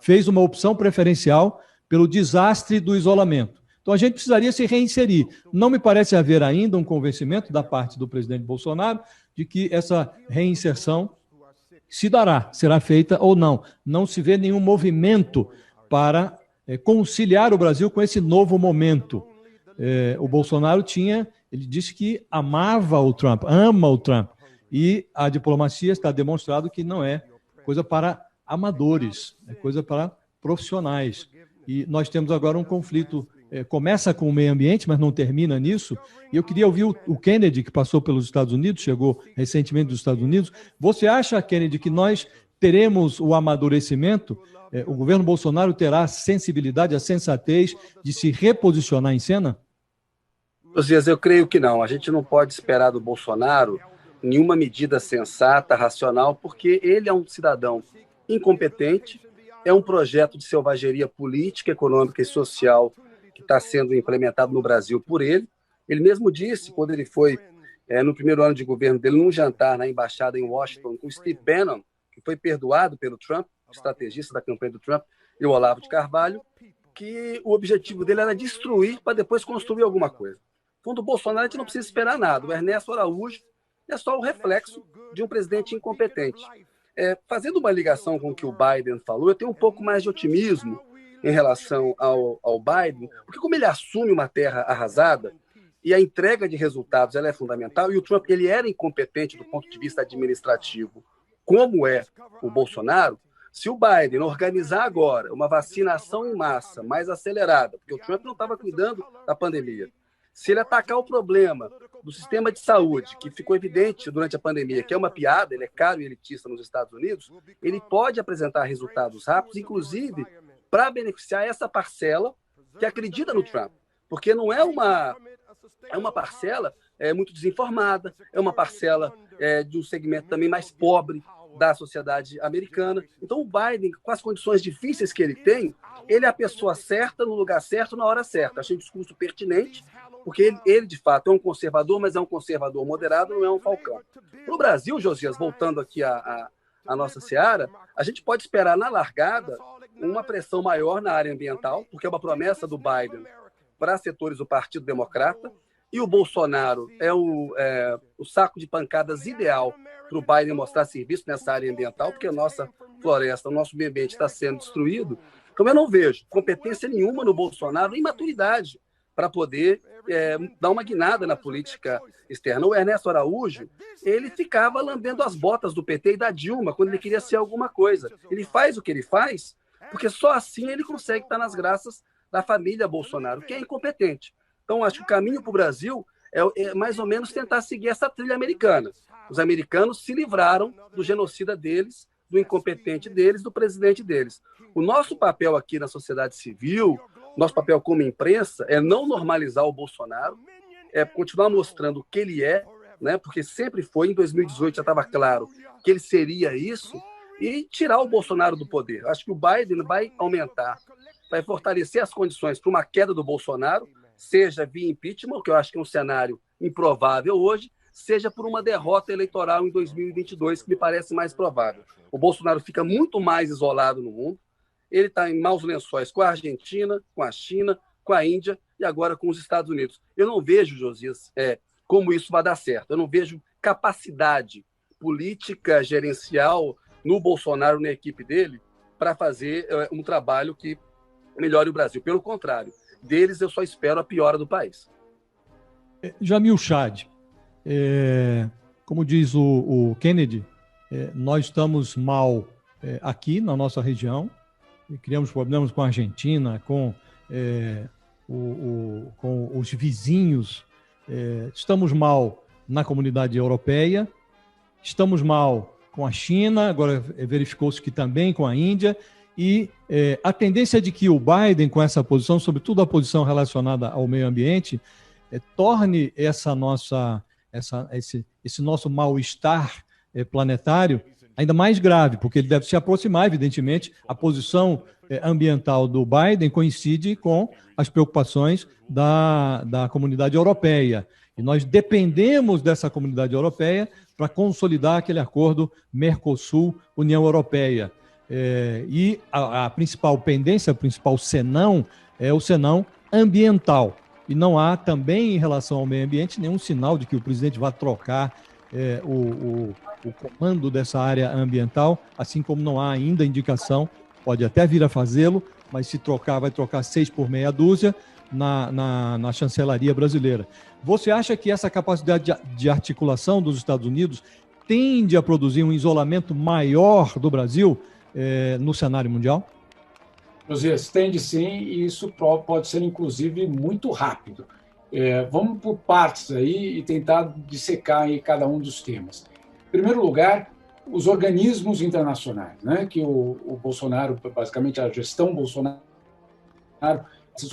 fez uma opção preferencial pelo desastre do isolamento. Então, a gente precisaria se reinserir. Não me parece haver ainda um convencimento da parte do presidente Bolsonaro de que essa reinserção se dará, será feita ou não. Não se vê nenhum movimento para conciliar o Brasil com esse novo momento. O Bolsonaro ele disse que amava o Trump, ama o Trump, e a diplomacia está demonstrado que não é coisa para amadores, é coisa para profissionais. E nós temos agora um conflito, começa com o meio ambiente, mas não termina nisso. E eu queria ouvir o Kennedy, que passou pelos Estados Unidos, chegou recentemente dos Estados Unidos. Você acha, Kennedy, que nós teremos o amadurecimento? O governo Bolsonaro terá a sensibilidade, a sensatez de se reposicionar em cena? Josias, eu creio que não. A gente não pode esperar do Bolsonaro nenhuma medida sensata, racional, porque ele é um cidadão incompetente, é um projeto de selvageria política, econômica e social que está sendo implementado no Brasil por ele. Ele mesmo disse, quando ele foi, no primeiro ano de governo dele, num jantar na embaixada em Washington com Steve Bannon, que foi perdoado pelo Trump, estrategista da campanha do Trump, e o Olavo de Carvalho, que o objetivo dele era destruir para depois construir alguma coisa. Quando o Bolsonaro, a gente não precisa esperar nada. O Ernesto Araújo é só o reflexo de um presidente incompetente. Fazendo uma ligação com o que o Biden falou, eu tenho um pouco mais de otimismo em relação ao Biden, porque como ele assume uma terra arrasada e a entrega de resultados ela é fundamental, e o Trump ele era incompetente do ponto de vista administrativo, como é o Bolsonaro, se o Biden organizar agora uma vacinação em massa mais acelerada, porque o Trump não estava cuidando da pandemia, se ele atacar o problema do sistema de saúde, que ficou evidente durante a pandemia, que é uma piada, ele é caro e elitista nos Estados Unidos, ele pode apresentar resultados rápidos, inclusive para beneficiar essa parcela que acredita no Trump. Porque não é uma parcela muito desinformada, é uma parcela de um segmento também mais pobre da sociedade americana. Então, o Biden, com as condições difíceis que ele tem, ele é a pessoa certa, no lugar certo, na hora certa. Achei um discurso pertinente, porque ele, de fato, é um conservador, mas é um conservador moderado, não é um falcão. No Brasil, Josias, voltando aqui à nossa seara, a gente pode esperar, na largada, uma pressão maior na área ambiental, porque é uma promessa do Biden para setores do Partido Democrata, e o Bolsonaro é o saco de pancadas ideal para o Biden mostrar serviço nessa área ambiental, porque a nossa floresta, o nosso meio ambiente está sendo destruído. Então, eu não vejo competência nenhuma no Bolsonaro, nem maturidade para poder dar uma guinada na política externa. O Ernesto Araújo, ele ficava lambendo as botas do PT e da Dilma quando ele queria ser alguma coisa. Ele faz o que ele faz porque só assim ele consegue estar nas graças da família Bolsonaro, que é incompetente. Então, acho que o caminho para o Brasil é mais ou menos tentar seguir essa trilha americana. Os americanos se livraram do genocida deles, do incompetente deles, do presidente deles. O nosso papel aqui na sociedade civil, nosso papel como imprensa, é não normalizar o Bolsonaro, é continuar mostrando o que ele é, né? Porque sempre foi, em 2018 já estava claro que ele seria isso, e tirar o Bolsonaro do poder. Acho que o Biden vai aumentar, vai fortalecer as condições para uma queda do Bolsonaro, seja via impeachment, que eu acho que é um cenário improvável hoje, seja por uma derrota eleitoral em 2022, que me parece mais provável. O Bolsonaro fica muito mais isolado no mundo, ele está em maus lençóis com a Argentina, com a China, com a Índia e agora com os Estados Unidos. Eu não vejo, Josias, como isso vai dar certo. Eu não vejo capacidade política, gerencial no Bolsonaro, na equipe dele, para fazer um trabalho que melhore o Brasil. Pelo contrário, deles eu só espero a piora do país. Jamil Chad, como diz o Kennedy, nós estamos mal aqui na nossa região, criamos problemas com a Argentina, com os vizinhos, estamos mal na comunidade europeia, estamos mal com a China, agora verificou-se que também com a Índia, e a tendência de que o Biden, com essa posição, sobretudo a posição relacionada ao meio ambiente, torne esse nosso mal-estar planetário ainda mais grave, porque ele deve se aproximar, evidentemente, a posição ambiental do Biden coincide com as preocupações da comunidade europeia. E nós dependemos dessa comunidade europeia para consolidar aquele acordo Mercosul-União Europeia. E a principal pendência, o principal senão, é o senão ambiental. E não há também, em relação ao meio ambiente, nenhum sinal de que o presidente vá trocar o comando dessa área ambiental, assim como não há ainda indicação, pode até vir a fazê-lo, mas se trocar, vai trocar 6 por meia dúzia na chancelaria brasileira. Você acha que essa capacidade de articulação dos Estados Unidos tende a produzir um isolamento maior do Brasil no cenário mundial? Josias, tende sim, e isso pode ser, inclusive, muito rápido. Vamos por partes aí e tentar dissecar aí cada um dos temas. Em primeiro lugar, os organismos internacionais, né, que o Bolsonaro, basicamente a gestão Bolsonaro, esses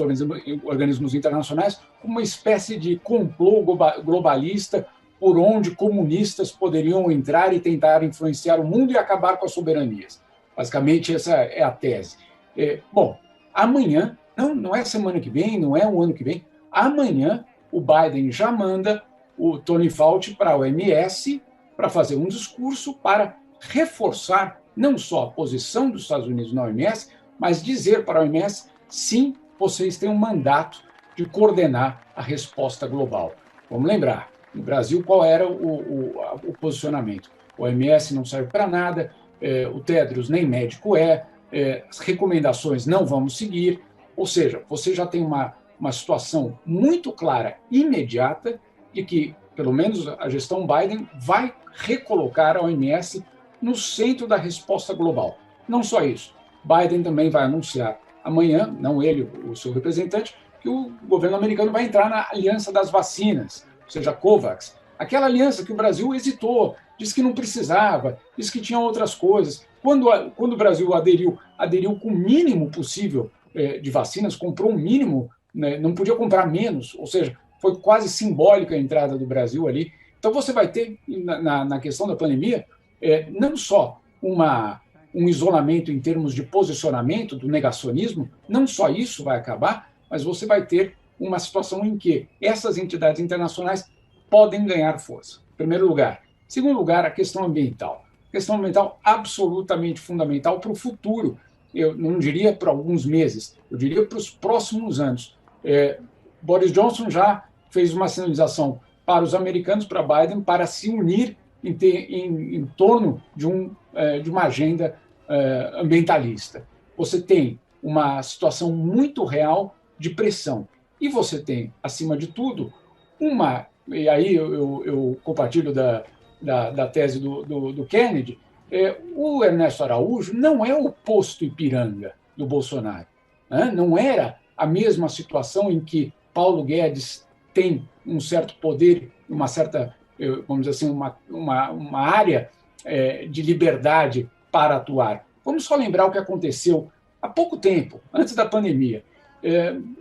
organismos internacionais, uma espécie de complô globalista por onde comunistas poderiam entrar e tentar influenciar o mundo e acabar com as soberanias. Basicamente, essa é a tese. Bom, amanhã, não é semana que vem, não é o ano que vem, amanhã o Biden já manda o Tony Fauci para a OMS para fazer um discurso para reforçar não só a posição dos Estados Unidos na OMS, mas dizer para a OMS, sim, vocês têm um mandato de coordenar a resposta global. Vamos lembrar, no Brasil, qual era o posicionamento? O OMS não serve para nada, o Tedros nem médico as recomendações não vamos seguir, ou seja, você já tem uma situação muito clara, imediata, de que, pelo menos a gestão Biden, vai recolocar a OMS no centro da resposta global. Não só isso, Biden também vai anunciar amanhã, não ele, o seu representante, que o governo americano vai entrar na aliança das vacinas, ou seja, COVAX, aquela aliança que o Brasil hesitou, disse que não precisava, disse que tinha outras coisas. Quando o Brasil aderiu com o mínimo possível de vacinas, comprou um mínimo, né, não podia comprar menos, ou seja, foi quase simbólica a entrada do Brasil ali. Então você vai ter, na questão da pandemia, não só um isolamento em termos de posicionamento, do negacionismo, não só isso vai acabar, mas você vai ter uma situação em que essas entidades internacionais podem ganhar força, em primeiro lugar. Em segundo lugar, a questão ambiental. A questão ambiental absolutamente fundamental para o futuro. Eu não diria para alguns meses, eu diria para os próximos anos. Boris Johnson já fez uma sinalização para os americanos, para Biden, para se unir em torno de uma agenda ambientalista. Você tem uma situação muito real de pressão. E você tem, acima de tudo, e aí eu compartilho da tese do Kennedy, o Ernesto Araújo não é o posto Ipiranga do Bolsonaro. Né? Não era a mesma situação em que Paulo Guedes tem um certo poder, uma certa, vamos dizer assim, uma área de liberdade para atuar. Vamos só lembrar o que aconteceu há pouco tempo, antes da pandemia.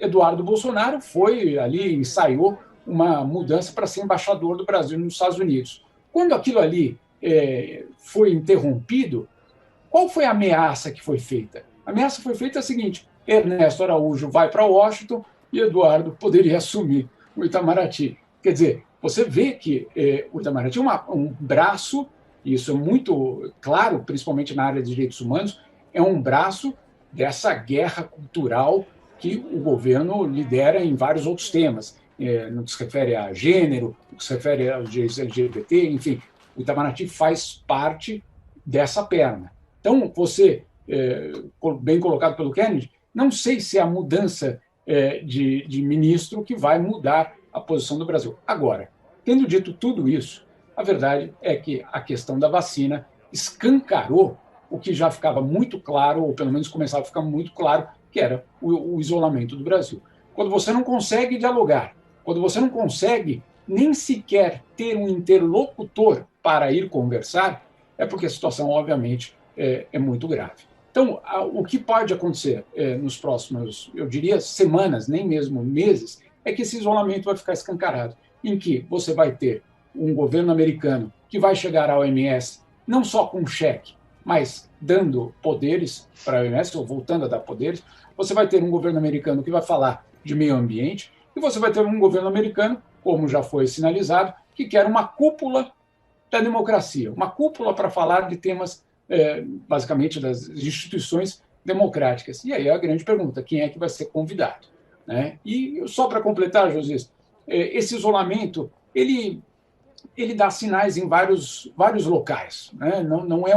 Eduardo Bolsonaro foi ali, ensaiou uma mudança para ser embaixador do Brasil nos Estados Unidos. Quando aquilo ali foi interrompido, qual foi a ameaça que foi feita? A ameaça foi feita a seguinte: Ernesto Araújo vai para Washington e Eduardo poderia assumir o Itamaraty. Quer dizer, você vê que o Itamaraty é um braço, e isso é muito claro, principalmente na área de direitos humanos, é um braço dessa guerra cultural que o governo lidera em vários outros temas, no que se refere a gênero, no que se refere aos direitos LGBT, enfim, o Itamaraty faz parte dessa perna. Então, você, bem colocado pelo Kennedy, não sei se é a mudança de ministro que vai mudar a posição do Brasil. Agora, tendo dito tudo isso, a verdade é que a questão da vacina escancarou o que já ficava muito claro, ou pelo menos começava a ficar muito claro, que era o isolamento do Brasil. Quando você não consegue dialogar, quando você não consegue nem sequer ter um interlocutor para ir conversar, é porque a situação, obviamente, é muito grave. Então, o que pode acontecer nos próximos, eu diria, semanas, nem mesmo meses, é que esse isolamento vai ficar escancarado, em que você vai ter um governo americano que vai chegar à OMS não só com cheque, mas dando poderes para a OMS, ou voltando a dar poderes. Você vai ter um governo americano que vai falar de meio ambiente, e você vai ter um governo americano, como já foi sinalizado, que quer uma cúpula da democracia, uma cúpula para falar de temas, basicamente, das instituições democráticas. E aí a grande pergunta: quem é que vai ser convidado? Né? E só para completar, José, esse isolamento, ele dá sinais em vários locais. Né? Não é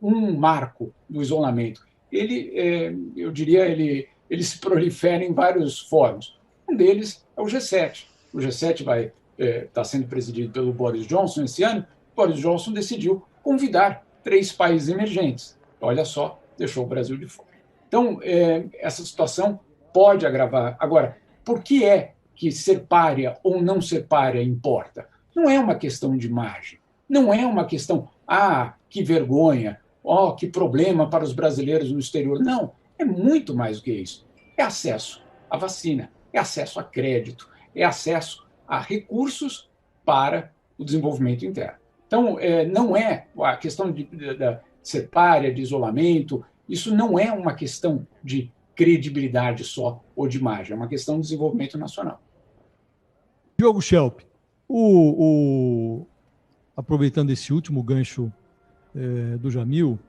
um marco do isolamento. Eu diria, ele se prolifera em vários fóruns. Um deles é o G7. O G7 vai estar sendo presidido pelo Boris Johnson esse ano. Boris Johnson decidiu convidar 3 países emergentes. Olha só, deixou o Brasil de fora. Então, essa situação pode agravar. Agora, por que é que ser pária ou não ser pária importa? Não é uma questão de margem. Não é uma questão, que vergonha, que problema para os brasileiros no exterior. Não, é muito mais do que isso. É acesso à vacina, é acesso a crédito, é acesso a recursos para o desenvolvimento interno. Então, não é a questão de ser pária, de isolamento, isso não é uma questão de credibilidade só ou de margem, é uma questão de desenvolvimento nacional. Diogo Schelp, aproveitando esse último gancho do Jamil,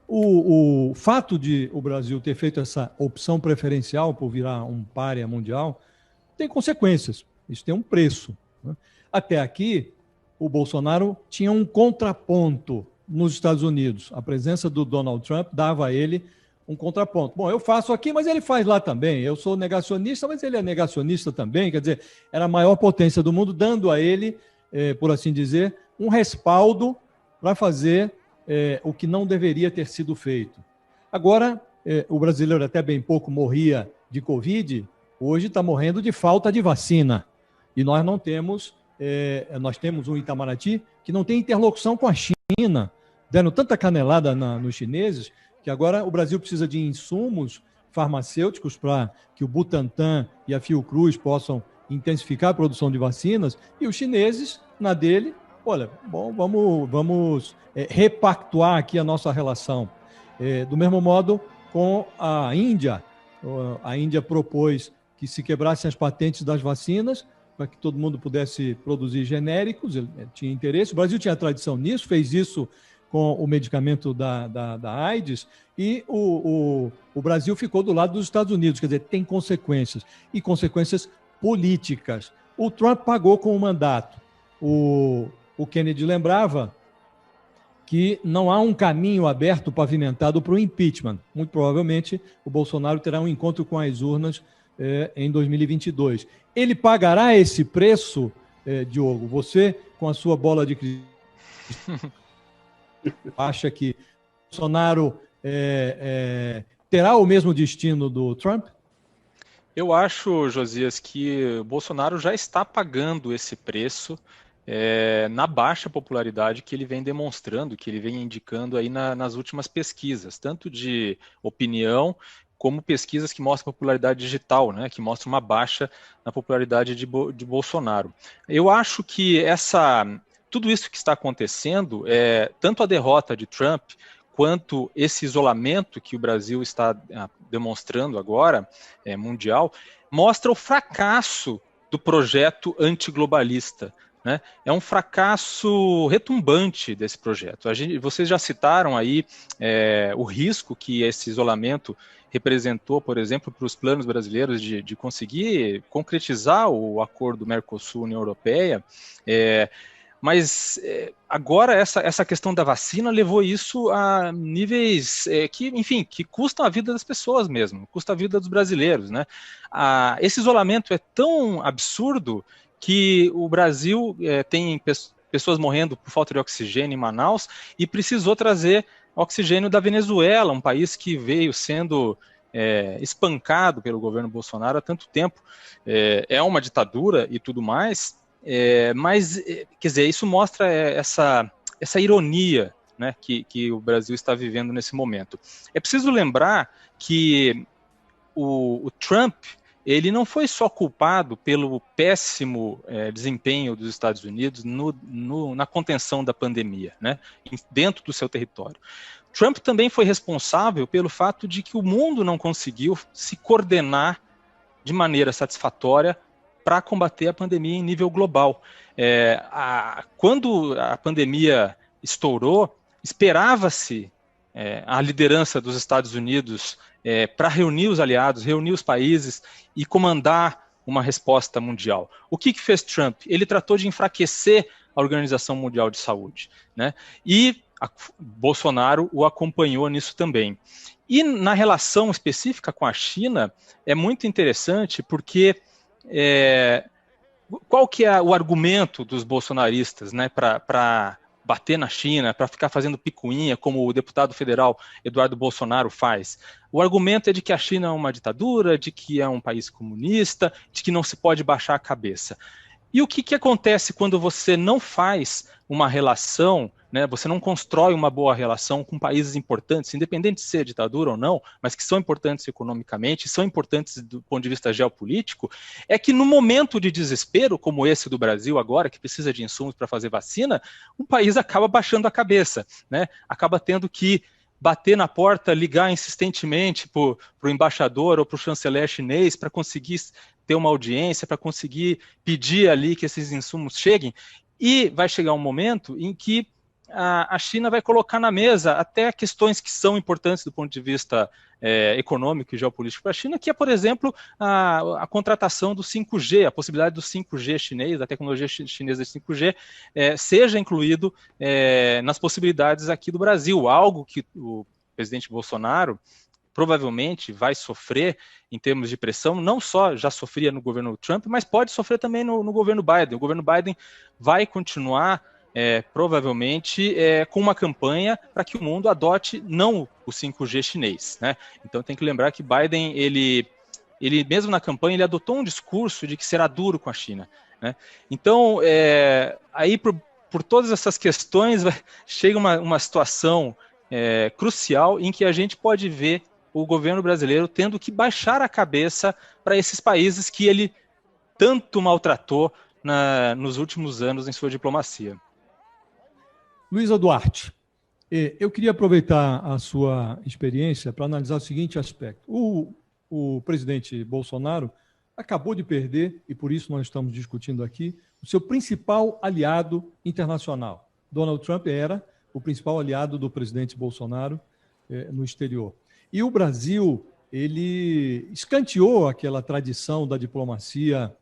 o fato de o Brasil ter feito essa opção preferencial por virar um pária mundial tem consequências, isso tem um preço. Né? Até aqui, o Bolsonaro tinha um contraponto nos Estados Unidos. A presença do Donald Trump dava a ele um contraponto. Bom, eu faço aqui, mas ele faz lá também. Eu sou negacionista, mas ele é negacionista também. Quer dizer, era a maior potência do mundo, dando a ele, por assim dizer, um respaldo para fazer o que não deveria ter sido feito. Agora, o brasileiro até bem pouco morria de Covid, hoje está morrendo de falta de vacina. E nós não temos, nós temos um Itamaraty que não tem interlocução com a China, dando tanta canelada nos chineses, que agora o Brasil precisa de insumos farmacêuticos para que o Butantan e a Fiocruz possam intensificar a produção de vacinas, e os chineses, na dele, olha, bom, vamos repactuar aqui a nossa relação. Do mesmo modo, com a Índia propôs que se quebrassem as patentes das vacinas, para que todo mundo pudesse produzir genéricos, ele tinha interesse. O Brasil tinha tradição nisso, fez isso com o medicamento da AIDS, e o Brasil ficou do lado dos Estados Unidos, quer dizer, tem consequências, e consequências políticas. O Trump pagou com o mandato. O Kennedy lembrava que não há um caminho aberto, pavimentado para o impeachment. Muito provavelmente o Bolsonaro terá um encontro com as urnas em 2022. Ele pagará esse preço, Diogo? Você, com a sua bola de cristal, acha que Bolsonaro terá o mesmo destino do Trump? Eu acho, Josias, que Bolsonaro já está pagando esse preço na baixa popularidade que ele vem demonstrando, que ele vem indicando aí nas últimas pesquisas, tanto de opinião como pesquisas que mostram popularidade digital, né, que mostram uma baixa na popularidade de Bolsonaro. Eu acho que tudo isso que está acontecendo, tanto a derrota de Trump, quanto esse isolamento que o Brasil está demonstrando agora, mundial, mostra o fracasso do projeto antiglobalista. Né? É um fracasso retumbante desse projeto. Vocês já citaram aí o risco que esse isolamento representou, por exemplo, para os planos brasileiros de conseguir concretizar o acordo Mercosul-União Europeia, mas agora essa questão da vacina levou isso a níveis que custam a vida das pessoas mesmo, custa a vida dos brasileiros. Né? Esse isolamento é tão absurdo que o Brasil tem pessoas morrendo por falta de oxigênio em Manaus e precisou trazer oxigênio da Venezuela, um país que veio sendo espancado pelo governo Bolsonaro há tanto tempo. É uma ditadura e tudo mais, mas, quer dizer, isso mostra essa ironia, né, que o Brasil está vivendo nesse momento. É preciso lembrar que o Trump, ele não foi só culpado pelo péssimo desempenho dos Estados Unidos na contenção da pandemia, né, dentro do seu território. Trump também foi responsável pelo fato de que o mundo não conseguiu se coordenar de maneira satisfatória para combater a pandemia em nível global. Quando a pandemia estourou, esperava-se a liderança dos Estados Unidos para reunir os aliados, reunir os países e comandar uma resposta mundial. O que fez Trump? Ele tratou de enfraquecer a Organização Mundial de Saúde, né? E Bolsonaro o acompanhou nisso também. E na relação específica com a China, é muito interessante porque qual que é o argumento dos bolsonaristas, né, para bater na China, para ficar fazendo picuinha, como o deputado federal Eduardo Bolsonaro faz? O argumento é de que a China é uma ditadura, de que é um país comunista, de que não se pode baixar a cabeça. E o que acontece quando você não faz uma relação, né, você não constrói uma boa relação com países importantes, independente de ser ditadura ou não, mas que são importantes economicamente, são importantes do ponto de vista geopolítico, é que no momento de desespero, como esse do Brasil agora, que precisa de insumos para fazer vacina, o país acaba baixando a cabeça, né, acaba tendo que bater na porta, ligar insistentemente para o embaixador ou para o chanceler chinês para conseguir ter uma audiência, para conseguir pedir ali que esses insumos cheguem. E vai chegar um momento em que a China vai colocar na mesa até questões que são importantes do ponto de vista econômico e geopolítico para a China, que é, por exemplo, a contratação do 5G, a possibilidade do 5G chinês, da tecnologia chinesa de 5G, seja incluído nas possibilidades aqui do Brasil, algo que o presidente Bolsonaro provavelmente vai sofrer em termos de pressão, não só já sofria no governo Trump, mas pode sofrer também no governo Biden. O governo Biden vai continuar provavelmente com uma campanha para que o mundo adote não o 5G chinês, né? Então tem que lembrar que Biden, ele mesmo na campanha, ele adotou um discurso de que será duro com a China, né? Então, aí por todas essas questões, chega uma situação crucial em que a gente pode ver o governo brasileiro tendo que baixar a cabeça para esses países que ele tanto maltratou nos últimos anos em sua diplomacia. Luísa Duarte, eu queria aproveitar a sua experiência para analisar o seguinte aspecto. O presidente Bolsonaro acabou de perder, e por isso nós estamos discutindo aqui, o seu principal aliado internacional. Donald Trump era o principal aliado do presidente Bolsonaro no exterior. E o Brasil, ele escanteou aquela tradição da diplomacia,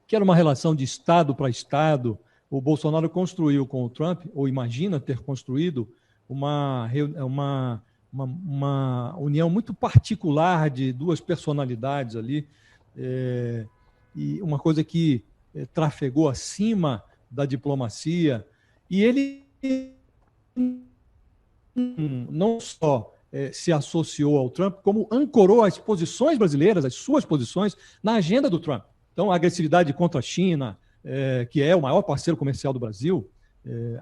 que era uma relação de Estado para Estado, o Bolsonaro construiu com o Trump, ou imagina ter construído, uma união muito particular de duas personalidades ali, e uma coisa que trafegou acima da diplomacia. E ele não só se associou ao Trump, como ancorou as posições brasileiras, as suas posições, na agenda do Trump. Então, a agressividade contra a China, que é o maior parceiro comercial do Brasil,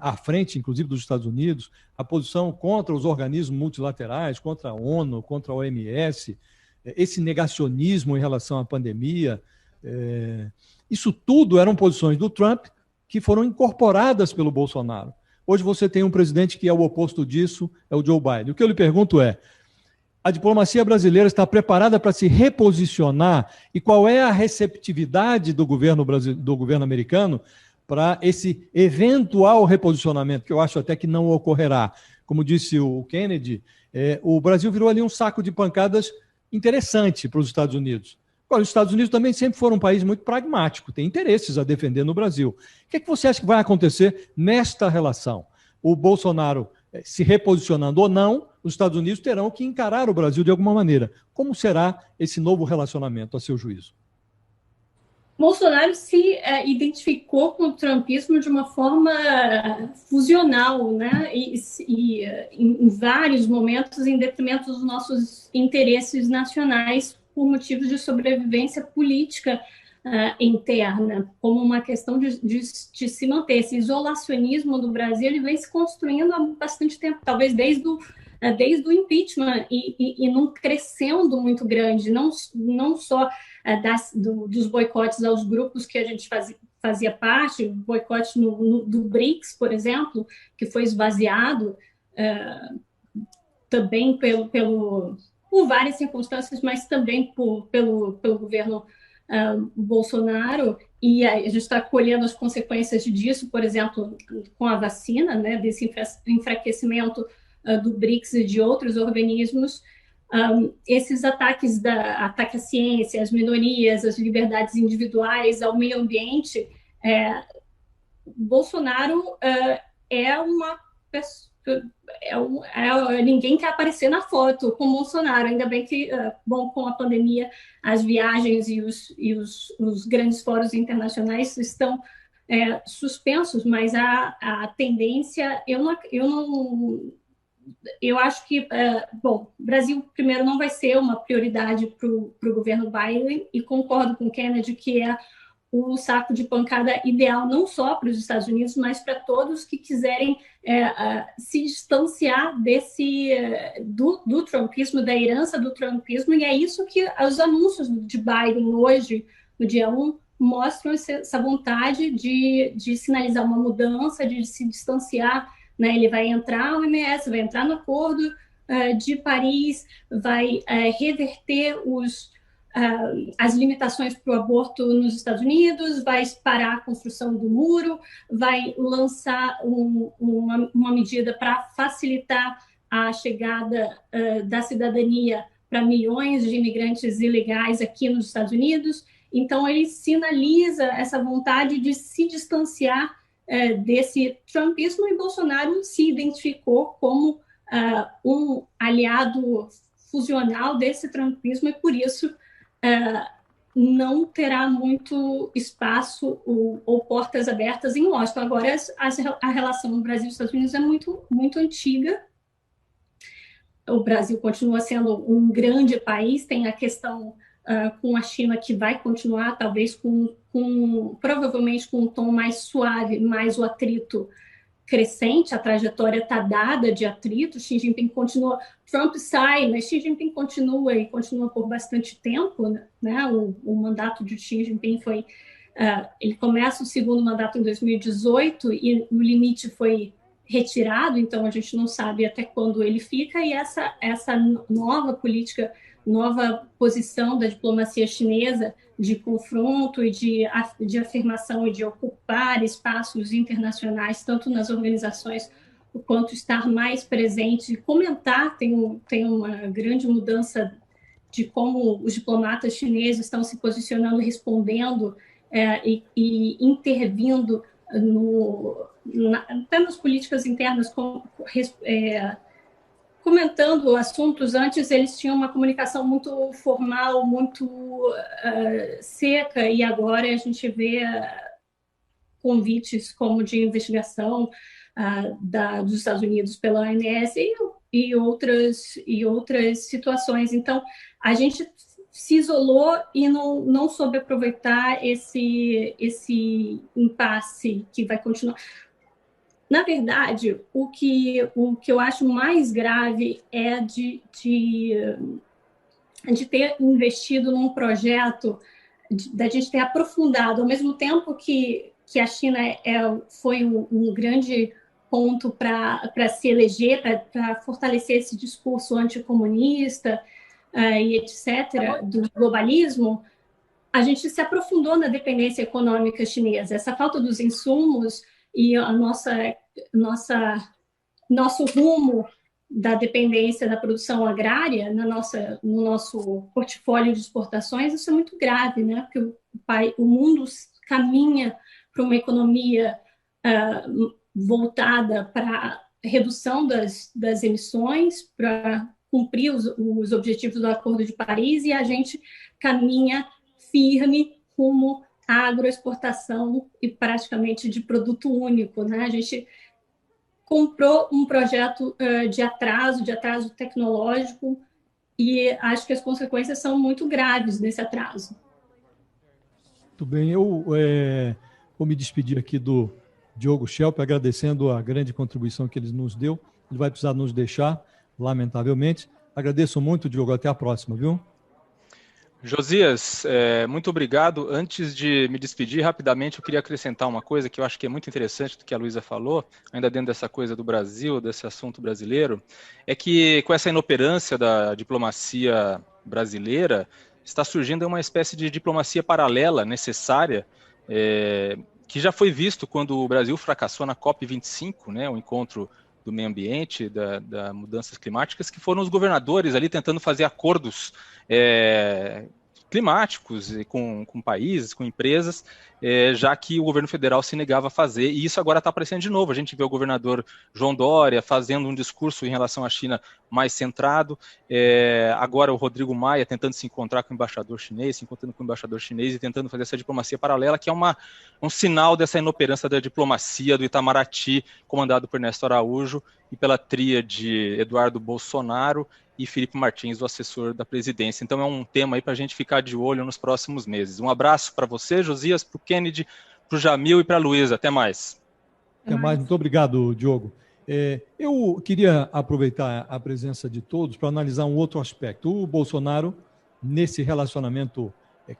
à frente, inclusive, dos Estados Unidos, a posição contra os organismos multilaterais, contra a ONU, contra a OMS, esse negacionismo em relação à pandemia, isso tudo eram posições do Trump que foram incorporadas pelo Bolsonaro. Hoje você tem um presidente que é o oposto disso, é o Joe Biden. O que eu lhe pergunto é, a diplomacia brasileira está preparada para se reposicionar e qual é a receptividade do governo americano para esse eventual reposicionamento, que eu acho até que não ocorrerá. Como disse o Kennedy, o Brasil virou ali um saco de pancadas interessante para os Estados Unidos. Agora, os Estados Unidos também sempre foram um país muito pragmático, tem interesses a defender no Brasil. O que é que você acha que vai acontecer nesta relação? O Bolsonaro se reposicionando ou não, os Estados Unidos terão que encarar o Brasil de alguma maneira. Como será esse novo relacionamento, a seu juízo? Bolsonaro se identificou com o trumpismo de uma forma fusional, né? E em vários momentos em detrimento dos nossos interesses nacionais por motivos de sobrevivência política interna, como uma questão de se manter. Esse isolacionismo do Brasil ele vem se construindo há bastante tempo, talvez desde o impeachment, e num crescendo muito grande, não só dos boicotes aos grupos que a gente fazia parte, o boicote do BRICS, por exemplo, que foi esvaziado também por várias circunstâncias, mas também pelo governo Bolsonaro, e a gente está colhendo as consequências disso, por exemplo, com a vacina, né, desse enfraquecimento do BRICS e de outros organismos. Esses ataque à ciência, às minorias, às liberdades individuais, ao meio ambiente, Bolsonaro é uma pessoa. Ninguém quer aparecer na foto com Bolsonaro, ainda bem que, com a pandemia, as viagens e os grandes fóruns internacionais estão suspensos, mas a tendência, eu acho que, o Brasil, primeiro, não vai ser uma prioridade para o governo Biden, e concordo com o Kennedy que é o saco de pancada ideal não só para os Estados Unidos, mas para todos que quiserem se distanciar do trumpismo, da herança do trumpismo, e é isso que os anúncios de Biden hoje, no dia 1, mostram essa vontade de sinalizar uma mudança, de se distanciar, né? Ele vai entrar no OMS, vai entrar no Acordo de Paris, vai reverter as limitações para o aborto nos Estados Unidos, vai parar a construção do muro, vai lançar uma medida para facilitar a chegada da cidadania para milhões de imigrantes ilegais aqui nos Estados Unidos. Então, ele sinaliza essa vontade de se distanciar desse trumpismo, e Bolsonaro se identificou como um aliado fusional desse trumpismo, e por isso não terá muito espaço ou portas abertas em Washington. Agora, a relação no Brasil e Estados Unidos é muito, muito antiga. O Brasil continua sendo um grande país, tem a questão com a China que vai continuar, talvez provavelmente com um tom mais suave, mais o atrito crescente, a trajetória está dada de atrito, Xi Jinping continua, Trump sai, mas Xi Jinping continua e continua por bastante tempo, né? O mandato de Xi Jinping foi, ele começa o segundo mandato em 2018 e o limite foi retirado, então a gente não sabe até quando ele fica, e essa nova política, nova posição da diplomacia chinesa de confronto e de afirmação e de ocupar espaços internacionais, tanto nas organizações quanto estar mais presente, comentar, tem uma grande mudança de como os diplomatas chineses estão se posicionando, respondendo e intervindo até nas políticas internas, comentando assuntos. Antes eles tinham uma comunicação muito formal, muito seca, e agora a gente vê convites como de investigação dos Estados Unidos pela ONS e outras situações. Então, a gente se isolou e não soube aproveitar esse impasse que vai continuar. Na verdade, o que eu acho mais grave é de ter investido num projeto, da gente ter aprofundado, ao mesmo tempo que a China foi um grande ponto para se eleger, para fortalecer esse discurso anticomunista e etc., do globalismo. A gente se aprofundou na dependência econômica chinesa. Essa falta dos insumos e a nosso rumo da dependência da produção agrária no nosso portfólio de exportações, isso é muito grave, né? Porque o mundo caminha para uma economia voltada para redução das emissões, para cumprir os objetivos do Acordo de Paris, e a gente caminha firme rumo à agroexportação e praticamente de produto único, né? A gente comprou um projeto de atraso tecnológico, e acho que as consequências são muito graves desse atraso. Muito bem, eu vou me despedir aqui do Diogo Schelp, agradecendo a grande contribuição que ele nos deu. Ele vai precisar nos deixar, lamentavelmente. Agradeço muito, Diogo, até a próxima, viu? Josias, muito obrigado. Antes de me despedir, rapidamente, eu queria acrescentar uma coisa que eu acho que é muito interessante do que a Luísa falou, ainda dentro dessa coisa do Brasil, desse assunto brasileiro, é que com essa inoperância da diplomacia brasileira, está surgindo uma espécie de diplomacia paralela necessária, que já foi visto quando o Brasil fracassou na COP25, né, o encontro do meio ambiente, das mudanças climáticas, que foram os governadores ali tentando fazer acordos climáticos com países, com empresas, já que o governo federal se negava a fazer, e isso agora está aparecendo de novo. A gente vê o governador João Dória fazendo um discurso em relação à China mais centrado, agora o Rodrigo Maia tentando se encontrar com o embaixador chinês, se encontrando com o embaixador chinês e tentando fazer essa diplomacia paralela, que é um sinal dessa inoperância da diplomacia do Itamaraty, comandado por Ernesto Araújo e pela tríade Eduardo Bolsonaro e Felipe Martins, o assessor da presidência. Então é um tema aí para a gente ficar de olho nos próximos meses. Um abraço para você, Josias, para o Kennedy, para o Jamil e para a Luísa. Até mais. Até mais. Muito obrigado, Diogo. Eu queria aproveitar a presença de todos para analisar um outro aspecto. O Bolsonaro, nesse relacionamento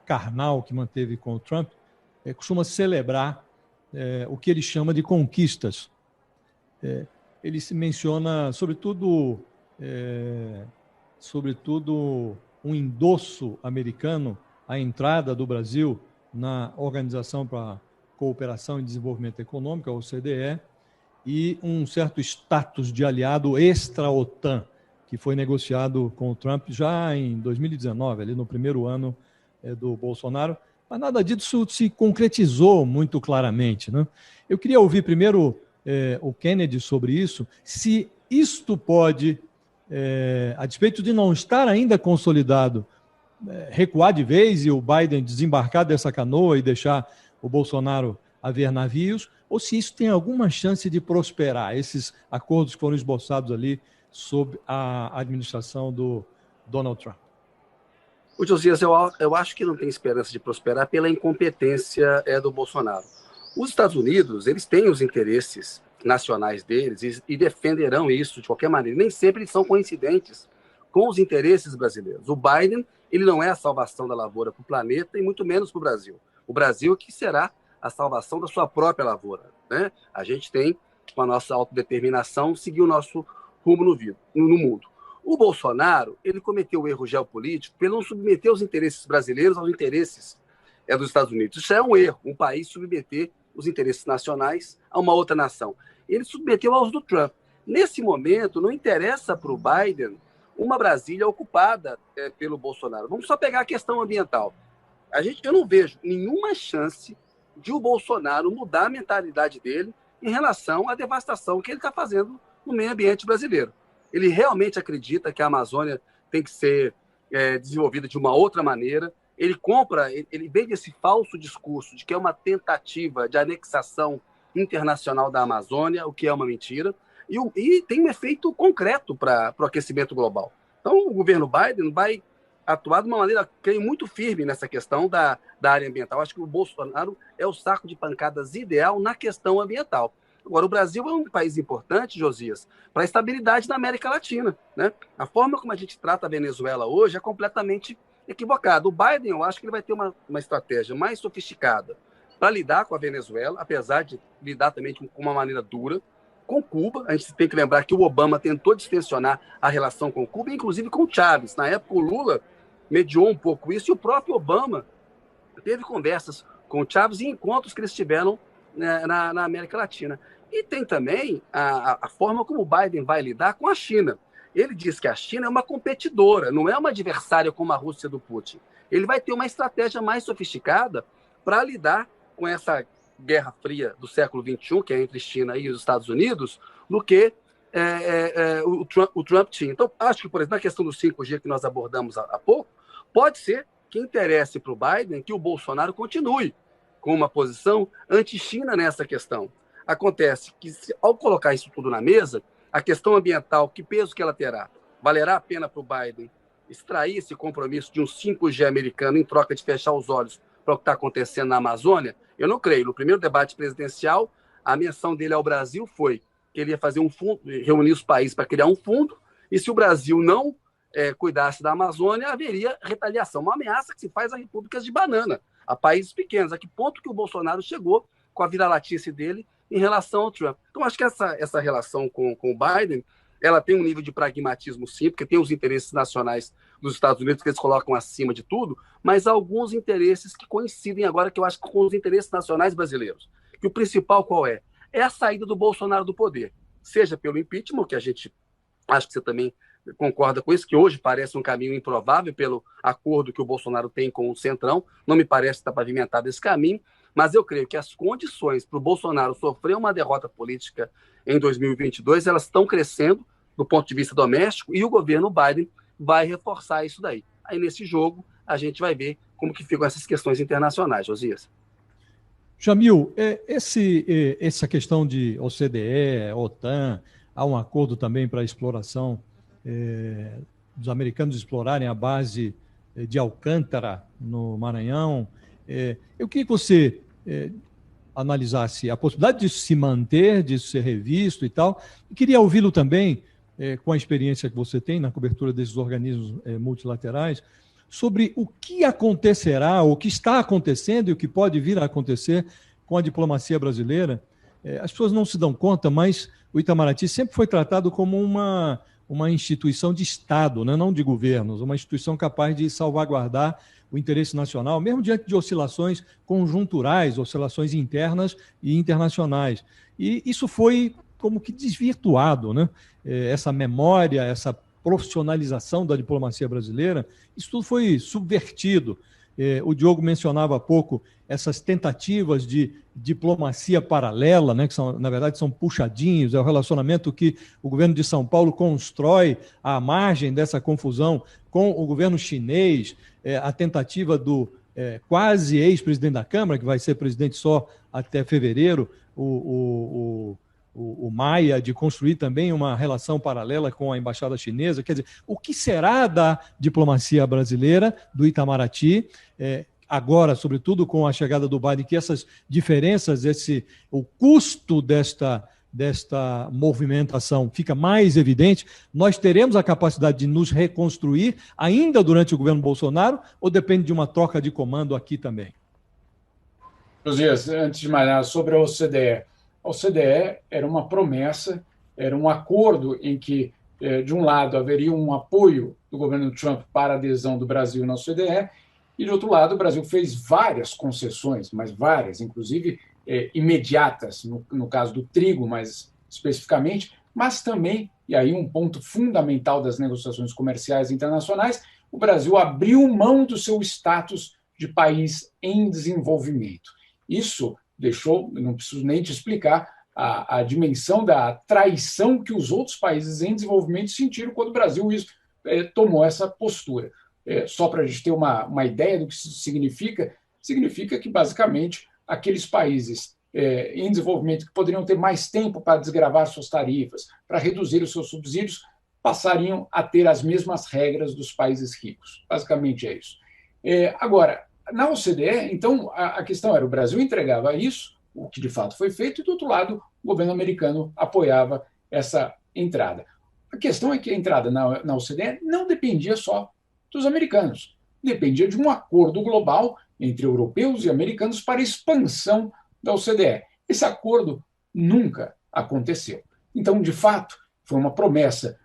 carnal que manteve com o Trump, costuma celebrar o que ele chama de conquistas. Ele se menciona, sobretudo um endosso americano à entrada do Brasil na Organização para a Cooperação e Desenvolvimento Econômico, a OCDE, e um certo status de aliado extra-OTAN, que foi negociado com o Trump já em 2019, ali no primeiro ano do Bolsonaro, mas nada disso se concretizou muito claramente, né? Eu queria ouvir primeiro o Kennedy sobre isso, se isto pode, a despeito de não estar ainda consolidado, recuar de vez e o Biden desembarcar dessa canoa e deixar o Bolsonaro haver navios, ou se isso tem alguma chance de prosperar, esses acordos que foram esboçados ali sob a administração do Donald Trump. O Josias, eu acho que não tem esperança de prosperar pela incompetência do Bolsonaro. Os Estados Unidos, eles têm os interesses nacionais deles e defenderão isso de qualquer maneira. Nem sempre eles são coincidentes com os interesses brasileiros. O Biden, ele não é a salvação da lavoura para o planeta e muito menos para o Brasil. O Brasil que será a salvação da sua própria lavoura, né? A gente tem, com a nossa autodeterminação, seguir o nosso rumo no mundo. O Bolsonaro, ele cometeu o erro geopolítico por não submeter os interesses brasileiros aos interesses dos Estados Unidos. Isso é um erro, um país submeter os interesses nacionais a uma outra nação. Ele submeteu aos do Trump. Nesse momento, não interessa para o Biden uma Brasília ocupada pelo Bolsonaro. Vamos só pegar a questão ambiental. Eu não vejo nenhuma chance de o Bolsonaro mudar a mentalidade dele em relação à devastação que ele está fazendo no meio ambiente brasileiro. Ele realmente acredita que a Amazônia tem que ser desenvolvida de uma outra maneira. Ele vende esse falso discurso de que é uma tentativa de anexação internacional da Amazônia, o que é uma mentira, e tem um efeito concreto para o aquecimento global. Então, o governo Biden vai atuar de uma maneira, creio, muito firme nessa questão da área ambiental. Acho que o Bolsonaro é o saco de pancadas ideal na questão ambiental. Agora, o Brasil é um país importante, Josias, para a estabilidade da América Latina, né? A forma como a gente trata a Venezuela hoje é completamente equivocada. O Biden, eu acho que ele vai ter uma estratégia mais sofisticada para lidar com a Venezuela, apesar de lidar também com uma maneira dura, com Cuba. A gente tem que lembrar que o Obama tentou distensionar a relação com Cuba, inclusive com Chávez. Na época, o Lula mediou um pouco isso, e o próprio Obama teve conversas com o Chávez e encontros que eles tiveram na América Latina. E tem também a forma como o Biden vai lidar com a China. Ele diz que a China é uma competidora, não é uma adversária como a Rússia do Putin. Ele vai ter uma estratégia mais sofisticada para lidar com essa Guerra Fria do século XXI, que é entre China e os Estados Unidos, do que o Trump tinha. Então, acho que, por exemplo, na questão do 5G que nós abordamos há pouco, pode ser que interesse para o Biden que o Bolsonaro continue com uma posição anti-China nessa questão. Acontece que, ao colocar isso tudo na mesa, a questão ambiental, que peso que ela terá? Valerá a pena para o Biden extrair esse compromisso de um 5G americano em troca de fechar os olhos para o que está acontecendo na Amazônia? Eu não creio. No primeiro debate presidencial, a menção dele ao Brasil foi que ele ia fazer um fundo, reunir os países para criar um fundo, e se o Brasil não cuidasse da Amazônia, haveria retaliação. Uma ameaça que se faz a repúblicas de banana, a países pequenos. A que ponto que o Bolsonaro chegou com a vira-latice dele em relação ao Trump? Então, acho que essa relação com o Biden, ela tem um nível de pragmatismo, sim, porque tem os interesses nacionais dos Estados Unidos que eles colocam acima de tudo, mas há alguns interesses que coincidem agora, que eu acho que com os interesses nacionais brasileiros. Que o principal qual é? É a saída do Bolsonaro do poder, seja pelo impeachment, que a gente, acho que você também concorda com isso, que hoje parece um caminho improvável pelo acordo que o Bolsonaro tem com o Centrão, não me parece estar pavimentado esse caminho, mas eu creio que as condições para o Bolsonaro sofrer uma derrota política em 2022, elas estão crescendo do ponto de vista doméstico, e o governo Biden vai reforçar isso daí. Aí, nesse jogo, a gente vai ver como que ficam essas questões internacionais, Josias. Jamil, essa questão de OCDE, OTAN, há um acordo também para a exploração dos americanos explorarem a base de Alcântara, no Maranhão. Eu queria que você analisasse a possibilidade de se manter, de ser revisto e tal. E queria ouvi-lo também, com a experiência que você tem na cobertura desses organismos multilaterais, sobre o que acontecerá, o que está acontecendo e o que pode vir a acontecer com a diplomacia brasileira. As pessoas não se dão conta, mas o Itamaraty sempre foi tratado como uma instituição de Estado, né? Não de governos, uma instituição capaz de salvaguardar o interesse nacional, mesmo diante de oscilações conjunturais, oscilações internas e internacionais. E isso foi como que desvirtuado, né? Essa memória, essa profissionalização da diplomacia brasileira, isso tudo foi subvertido. O Diogo mencionava há pouco essas tentativas de diplomacia paralela, né, que são, na verdade são puxadinhos, é o relacionamento que o governo de São Paulo constrói à margem dessa confusão com o governo chinês, a tentativa do quase ex-presidente da Câmara, que vai ser presidente só até fevereiro, o Maia, de construir também uma relação paralela com a embaixada chinesa. Quer dizer, o que será da diplomacia brasileira, do Itamaraty, agora, sobretudo com a chegada do Biden, que essas diferenças, o custo desta movimentação fica mais evidente? Nós teremos a capacidade de nos reconstruir ainda durante o governo Bolsonaro, ou depende de uma troca de comando aqui também? Josias, antes de mais nada, sobre a OCDE. A OCDE era uma promessa, era um acordo em que, de um lado, haveria um apoio do governo Trump para a adesão do Brasil na OCDE, e, de outro lado, o Brasil fez várias concessões, mas várias, inclusive imediatas, no caso do trigo, mais especificamente, mas também, e aí um ponto fundamental das negociações comerciais internacionais, o Brasil abriu mão do seu status de país em desenvolvimento. Isso deixou, não preciso nem te explicar, a dimensão da traição que os outros países em desenvolvimento sentiram quando o Brasil tomou essa postura. Só para a gente ter uma ideia do que isso significa que, basicamente, aqueles países em desenvolvimento que poderiam ter mais tempo para desgravar suas tarifas, para reduzir os seus subsídios, passariam a ter as mesmas regras dos países ricos. Basicamente é isso. Agora, na OCDE, então, a questão era: o Brasil entregava isso, o que de fato foi feito, e, do outro lado, o governo americano apoiava essa entrada. A questão é que a entrada na OCDE não dependia só dos americanos, dependia de um acordo global entre europeus e americanos para a expansão da OCDE. Esse acordo nunca aconteceu. Então, de fato, foi uma promessa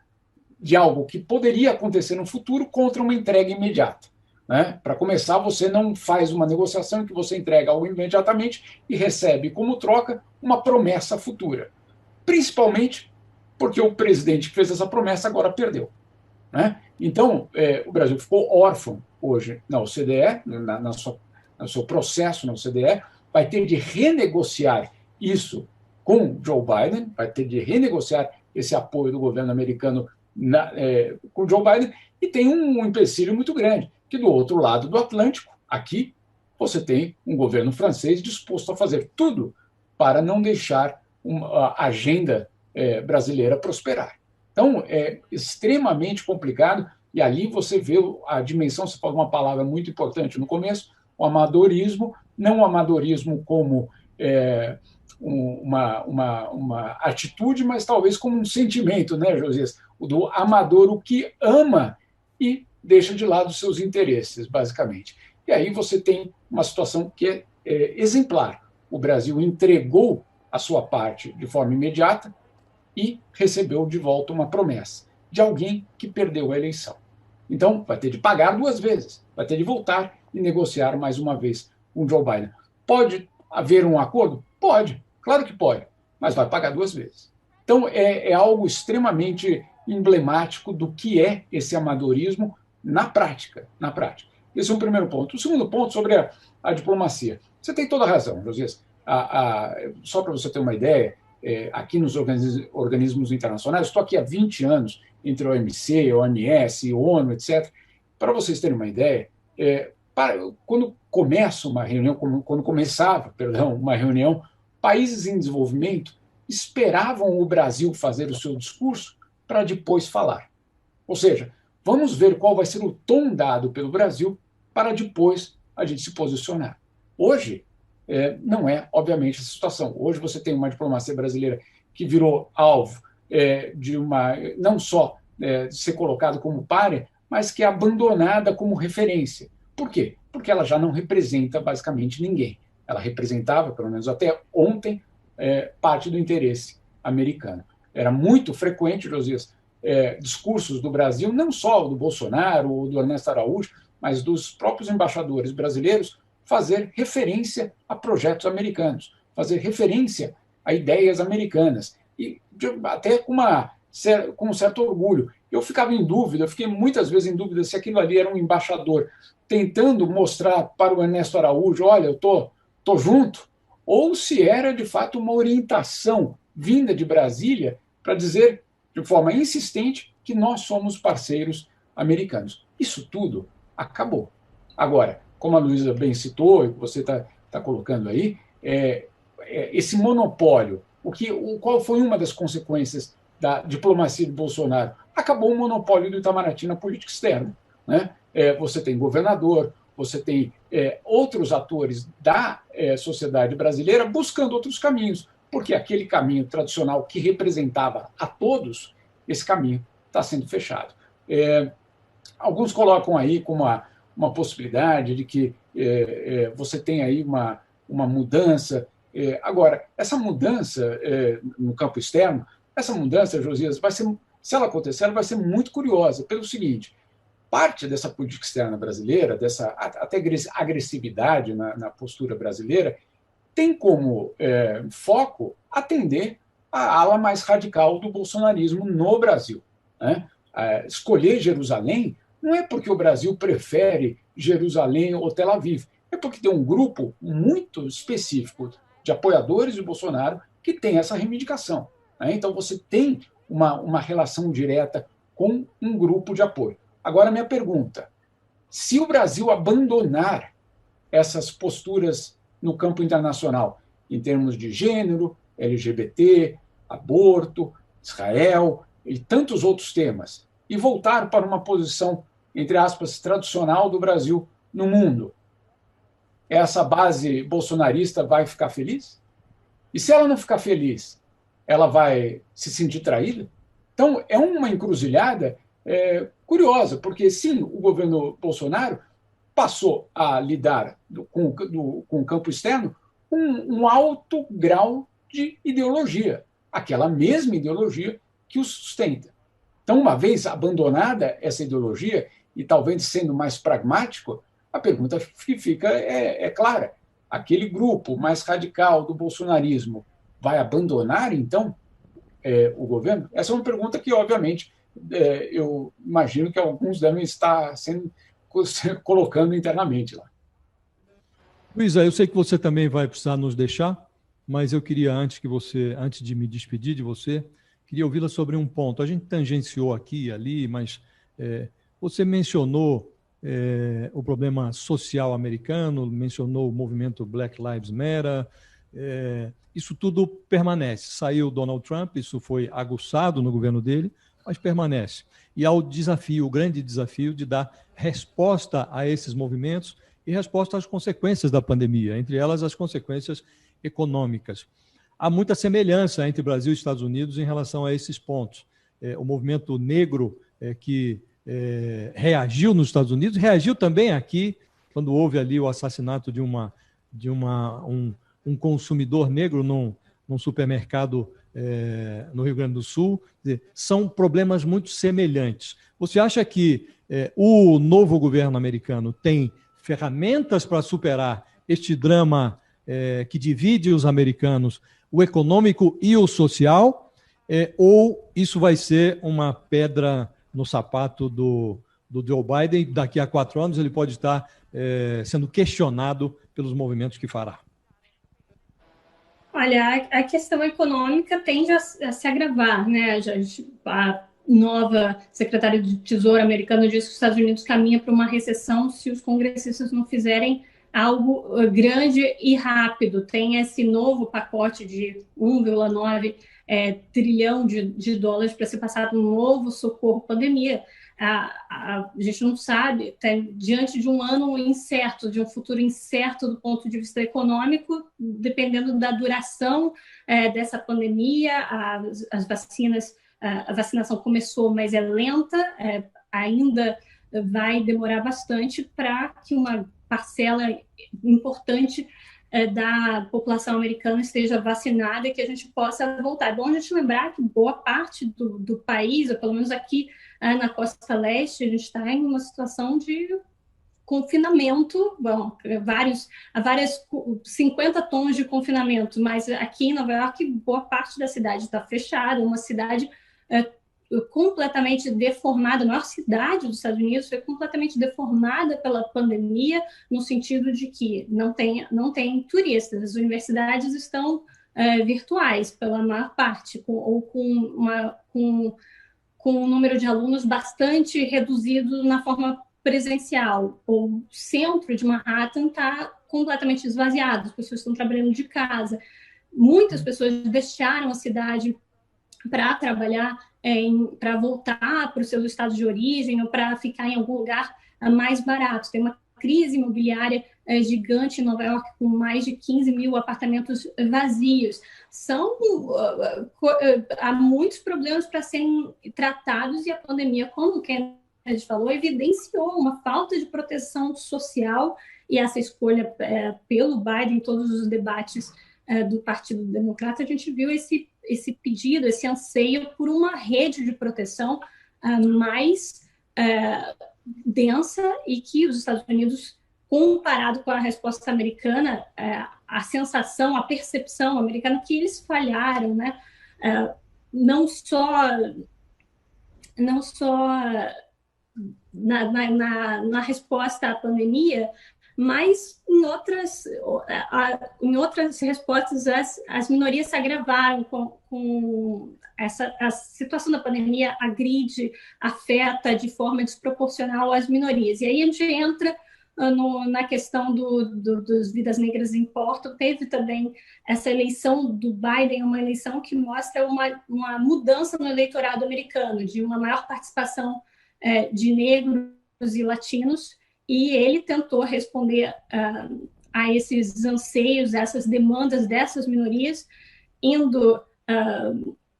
de algo que poderia acontecer no futuro contra uma entrega imediata. Para começar, você não faz uma negociação em que você entrega algo imediatamente e recebe como troca uma promessa futura. Principalmente porque o presidente que fez essa promessa agora perdeu. Então, o Brasil ficou órfão hoje na OCDE, no seu processo na OCDE, vai ter de renegociar isso com Joe Biden, vai ter de renegociar esse apoio do governo americano com Joe Biden, e tem um empecilho muito grande, que do outro lado do Atlântico, aqui, você tem um governo francês disposto a fazer tudo para não deixar a agenda brasileira prosperar. Então, é extremamente complicado, e ali você vê a dimensão, você falou uma palavra muito importante no começo, o amadorismo, não o amadorismo como uma atitude, mas talvez como um sentimento, né, Josias? O do amador, o que ama e deixa de lado os seus interesses, basicamente. E aí você tem uma situação que é exemplar. O Brasil entregou a sua parte de forma imediata e recebeu de volta uma promessa de alguém que perdeu a eleição. Então, vai ter de pagar duas vezes, vai ter de voltar e negociar mais uma vez com Joe Biden. Pode haver um acordo? Pode, claro que pode, mas vai pagar duas vezes. Então, é algo extremamente emblemático do que é esse amadorismo na prática. Esse é um primeiro ponto. O segundo ponto, sobre a diplomacia. Você tem toda a razão, Josias. Só para você ter uma ideia, aqui nos organismos internacionais, estou aqui há 20 anos, entre a OMC, a OMS, a ONU, etc. Para vocês terem uma ideia, quando começava uma reunião, países em desenvolvimento esperavam o Brasil fazer o seu discurso para depois falar. Ou seja, vamos ver qual vai ser o tom dado pelo Brasil para depois a gente se posicionar. Hoje, não é, obviamente, essa situação. Hoje você tem uma diplomacia brasileira que virou alvo de não só de ser colocado como pária, mas que é abandonada como referência. Por quê? Porque ela já não representa basicamente ninguém. Ela representava, pelo menos até ontem, parte do interesse americano. Era muito frequente, Josias, discursos do Brasil, não só do Bolsonaro ou do Ernesto Araújo, mas dos próprios embaixadores brasileiros, fazer referência a projetos americanos, fazer referência a ideias americanas, e até com um certo orgulho. Eu ficava em dúvida, eu fiquei muitas vezes em dúvida se aquilo ali era um embaixador tentando mostrar para o Ernesto Araújo: olha, eu tô junto, ou se era, de fato, uma orientação vinda de Brasília para dizer, de forma insistente, que nós somos parceiros americanos. Isso tudo acabou. Agora, como a Luísa bem citou, e você está colocando aí, esse monopólio, qual foi uma das consequências da diplomacia de Bolsonaro? Acabou o monopólio do Itamaraty na política externa. Você tem governador, você tem outros atores da sociedade brasileira buscando outros caminhos, porque aquele caminho tradicional que representava a todos, esse caminho está sendo fechado. Alguns colocam aí como uma possibilidade de que você tem aí uma mudança. Agora, essa mudança no campo externo, essa mudança, Josias, se ela acontecer, ela vai ser muito curiosa, pelo seguinte: parte dessa política externa brasileira, dessa até agressividade na postura brasileira, tem como foco atender a ala mais radical do bolsonarismo no Brasil. Escolher Jerusalém não é porque o Brasil prefere Jerusalém ou Tel Aviv, É porque tem um grupo muito específico de apoiadores de Bolsonaro que tem essa reivindicação. Então, você tem uma relação direta com um grupo de apoio. Agora, minha pergunta: se o Brasil abandonar essas posturas no campo internacional, em termos de gênero, LGBT, aborto, Israel e tantos outros temas, e voltar para uma posição, entre aspas, tradicional do Brasil no mundo, essa base bolsonarista vai ficar feliz? E se ela não ficar feliz, ela vai se sentir traída? Então, é uma encruzilhada curiosa, porque, sim, o governo Bolsonaro passou a lidar com o campo externo com um alto grau de ideologia, aquela mesma ideologia que o sustenta. Então, uma vez abandonada essa ideologia, e talvez sendo mais pragmático, a pergunta que fica é clara. Aquele grupo mais radical do bolsonarismo vai abandonar, então, o governo? Essa é uma pergunta que, obviamente, eu imagino que alguns devem estar colocando internamente lá. Luísa, eu sei que você também vai precisar nos deixar, mas eu queria, antes de me despedir de você, queria ouvi-la sobre um ponto. A gente tangenciou aqui e ali, mas você mencionou o problema social americano, mencionou o movimento Black Lives Matter, isso tudo permanece. Saiu Donald Trump, isso foi aguçado no governo dele, mas permanece. E há o grande desafio de dar resposta a esses movimentos e resposta às consequências da pandemia, entre elas as consequências econômicas. Há muita semelhança entre Brasil e Estados Unidos em relação a esses pontos. O movimento negro que reagiu nos Estados Unidos, reagiu também aqui, quando houve ali o assassinato de um consumidor negro num supermercado no Rio Grande do Sul. São problemas muito semelhantes. Você acha que o novo governo americano tem ferramentas para superar este drama que divide os americanos, o econômico e o social, ou isso vai ser uma pedra no sapato do Joe Biden? Daqui a 4 anos ele pode estar sendo questionado pelos movimentos que fará? Olha, a questão econômica tende a se agravar, né? A nova secretária de Tesouro americana disse que os Estados Unidos caminha para uma recessão se os congressistas não fizerem algo grande e rápido. Tem esse novo pacote de 1,9 trilhão de dólares para ser passado um novo socorro pandemia. A gente não sabe, está diante de um ano incerto, de um futuro incerto do ponto de vista econômico, dependendo da duração dessa pandemia. As vacinas, a vacinação começou, mas é lenta, ainda vai demorar bastante para que uma parcela importante da população americana esteja vacinada e que a gente possa voltar. É bom a gente lembrar que boa parte do país, ou pelo menos aqui na costa leste, a gente está em uma situação de confinamento, bom, vários 50 tons de confinamento, mas aqui em Nova York, boa parte da cidade está fechada, uma cidade completamente deformada, a maior cidade dos Estados Unidos foi completamente deformada pela pandemia, no sentido de que não tem turistas, as universidades estão virtuais, pela maior parte, com um número de alunos bastante reduzido na forma presencial. O centro de Manhattan está completamente esvaziado, as pessoas estão trabalhando de casa, muitas pessoas deixaram a cidade para trabalhar, para voltar para o seu estado de origem ou para ficar em algum lugar mais barato. Tem uma crise imobiliária gigante em Nova York, com mais de 15 mil apartamentos vazios. Há muitos problemas para serem tratados e a pandemia, como o Kennedy falou, evidenciou uma falta de proteção social, e essa escolha pelo Biden em todos os debates do Partido Democrata, a gente viu esse pedido, esse anseio por uma rede de proteção mais densa, e que os Estados Unidos, comparado com a resposta americana, a sensação, a percepção americana que eles falharam, né? Não só na resposta à pandemia, mas em outras respostas as minorias se agravaram com a situação da pandemia agride, afeta de forma desproporcional as minorias. E aí a gente entra na questão dos Vidas Negras Importam. Teve também essa eleição do Biden, uma eleição que mostra uma mudança no eleitorado americano, de uma maior participação de negros e latinos, e ele tentou responder a esses anseios, a essas demandas dessas minorias, indo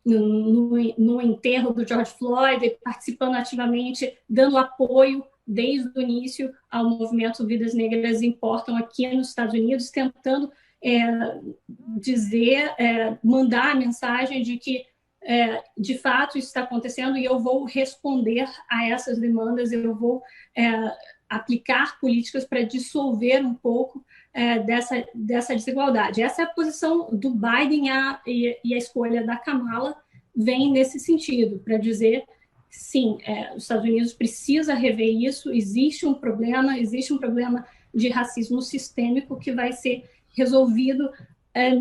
no enterro do George Floyd, participando ativamente, dando apoio desde o início ao movimento Vidas Negras Importam aqui nos Estados Unidos, tentando mandar a mensagem de que de fato isso está acontecendo e eu vou responder a essas demandas, eu vou aplicar políticas para dissolver um pouco dessa desigualdade. Essa é a posição do Biden e a escolha da Kamala vem nesse sentido, para dizer, sim, os Estados Unidos precisa rever isso, existe um problema de racismo sistêmico que vai ser resolvido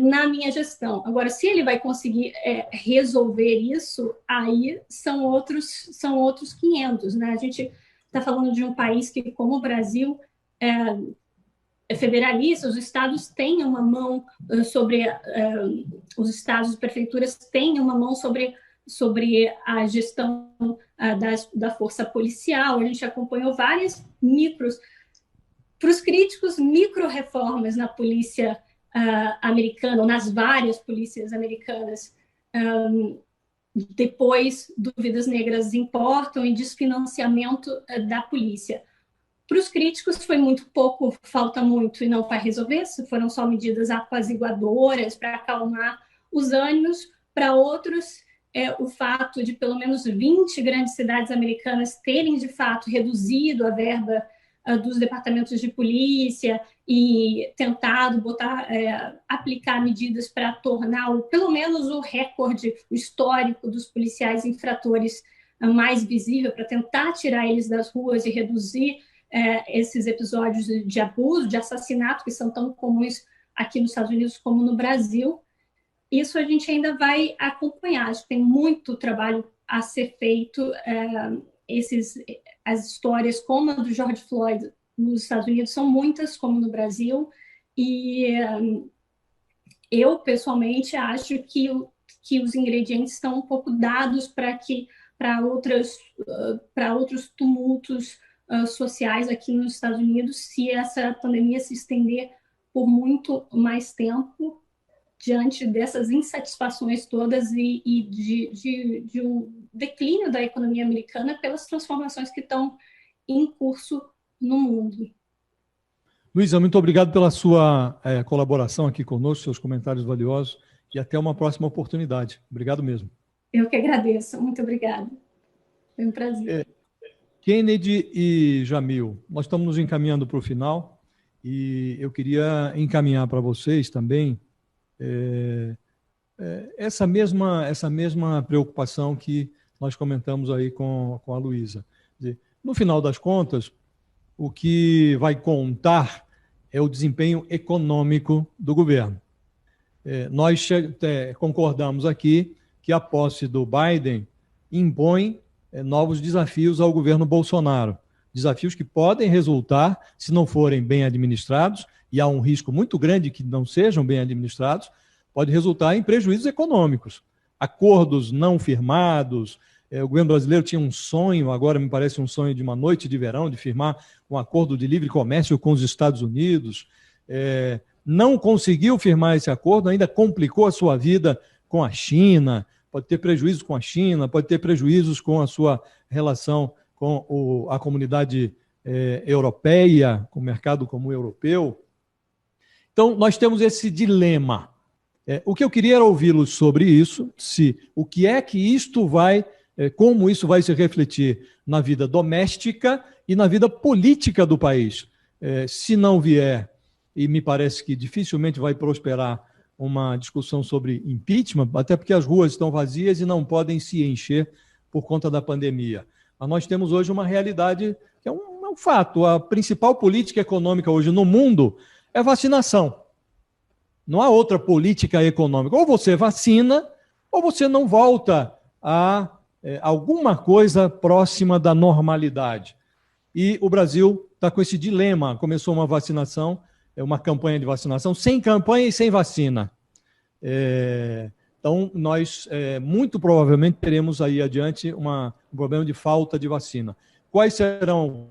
na minha gestão. Agora, se ele vai conseguir resolver isso, aí são outros 500, né? A gente está falando de um país que, como o Brasil, é federalista, os estados têm uma mão sobre... os estados e prefeituras têm uma mão sobre a gestão da força policial. A gente acompanhou várias para os críticos, micro-reformas na polícia americana, ou nas várias polícias americanas, depois do Vidas Negras Importam e desfinanciamento da polícia. Para os críticos foi muito pouco, falta muito e não vai resolver, foram só medidas apaziguadoras para acalmar os ânimos. Para outros, o fato de pelo menos 20 grandes cidades americanas terem, de fato, reduzido a verba dos departamentos de polícia e tentado aplicar medidas para tornar pelo menos o recorde, o histórico dos policiais infratores mais visível, para tentar tirar eles das ruas e reduzir esses episódios de abuso, de assassinato, que são tão comuns aqui nos Estados Unidos como no Brasil. Isso a gente ainda vai acompanhar. Acho que tem muito trabalho a ser feito. As histórias como a do George Floyd nos Estados Unidos são muitas, como no Brasil, e eu, pessoalmente, acho que os ingredientes estão um pouco dados para outros tumultos sociais aqui nos Estados Unidos, se essa pandemia se estender por muito mais tempo, diante dessas insatisfações todas e de um declínio da economia americana pelas transformações que estão em curso no mundo. Luísa, muito obrigado pela sua colaboração aqui conosco, seus comentários valiosos, e até uma próxima oportunidade. Obrigado mesmo. Eu que agradeço. Muito obrigada. Foi um prazer. Kennedy e Jamil, nós estamos nos encaminhando para o final e eu queria encaminhar para vocês também essa mesma preocupação que nós comentamos aí com a Luísa. No final das contas, o que vai contar é o desempenho econômico do governo. Nós concordamos aqui que a posse do Biden impõe novos desafios ao governo Bolsonaro. Desafios que podem resultar, se não forem bem administrados, e há um risco muito grande que não sejam bem administrados, pode resultar em prejuízos econômicos. Acordos não firmados. O governo brasileiro tinha um sonho, agora me parece um sonho de uma noite de verão, de firmar um acordo de livre comércio com os Estados Unidos. Não conseguiu firmar esse acordo, ainda complicou a sua vida com a China, pode ter prejuízos com a China, pode ter prejuízos com a sua relação com a comunidade europeia, com o mercado comum europeu. Então, nós temos esse dilema. O que eu queria era ouvi-los sobre isso, o que é que isto vai, como isso vai se refletir na vida doméstica e na vida política do país. Se não vier, e me parece que dificilmente vai prosperar uma discussão sobre impeachment, até porque as ruas estão vazias e não podem se encher por conta da pandemia. Mas nós temos hoje uma realidade que é um um fato. A principal política econômica hoje no mundo é vacinação. Não há outra política econômica. Ou você vacina, ou você não volta a alguma coisa próxima da normalidade. E o Brasil está com esse dilema. Começou uma vacinação, uma campanha de vacinação, sem campanha e sem vacina. Então, nós muito provavelmente teremos aí adiante um problema de falta de vacina. Quais serão,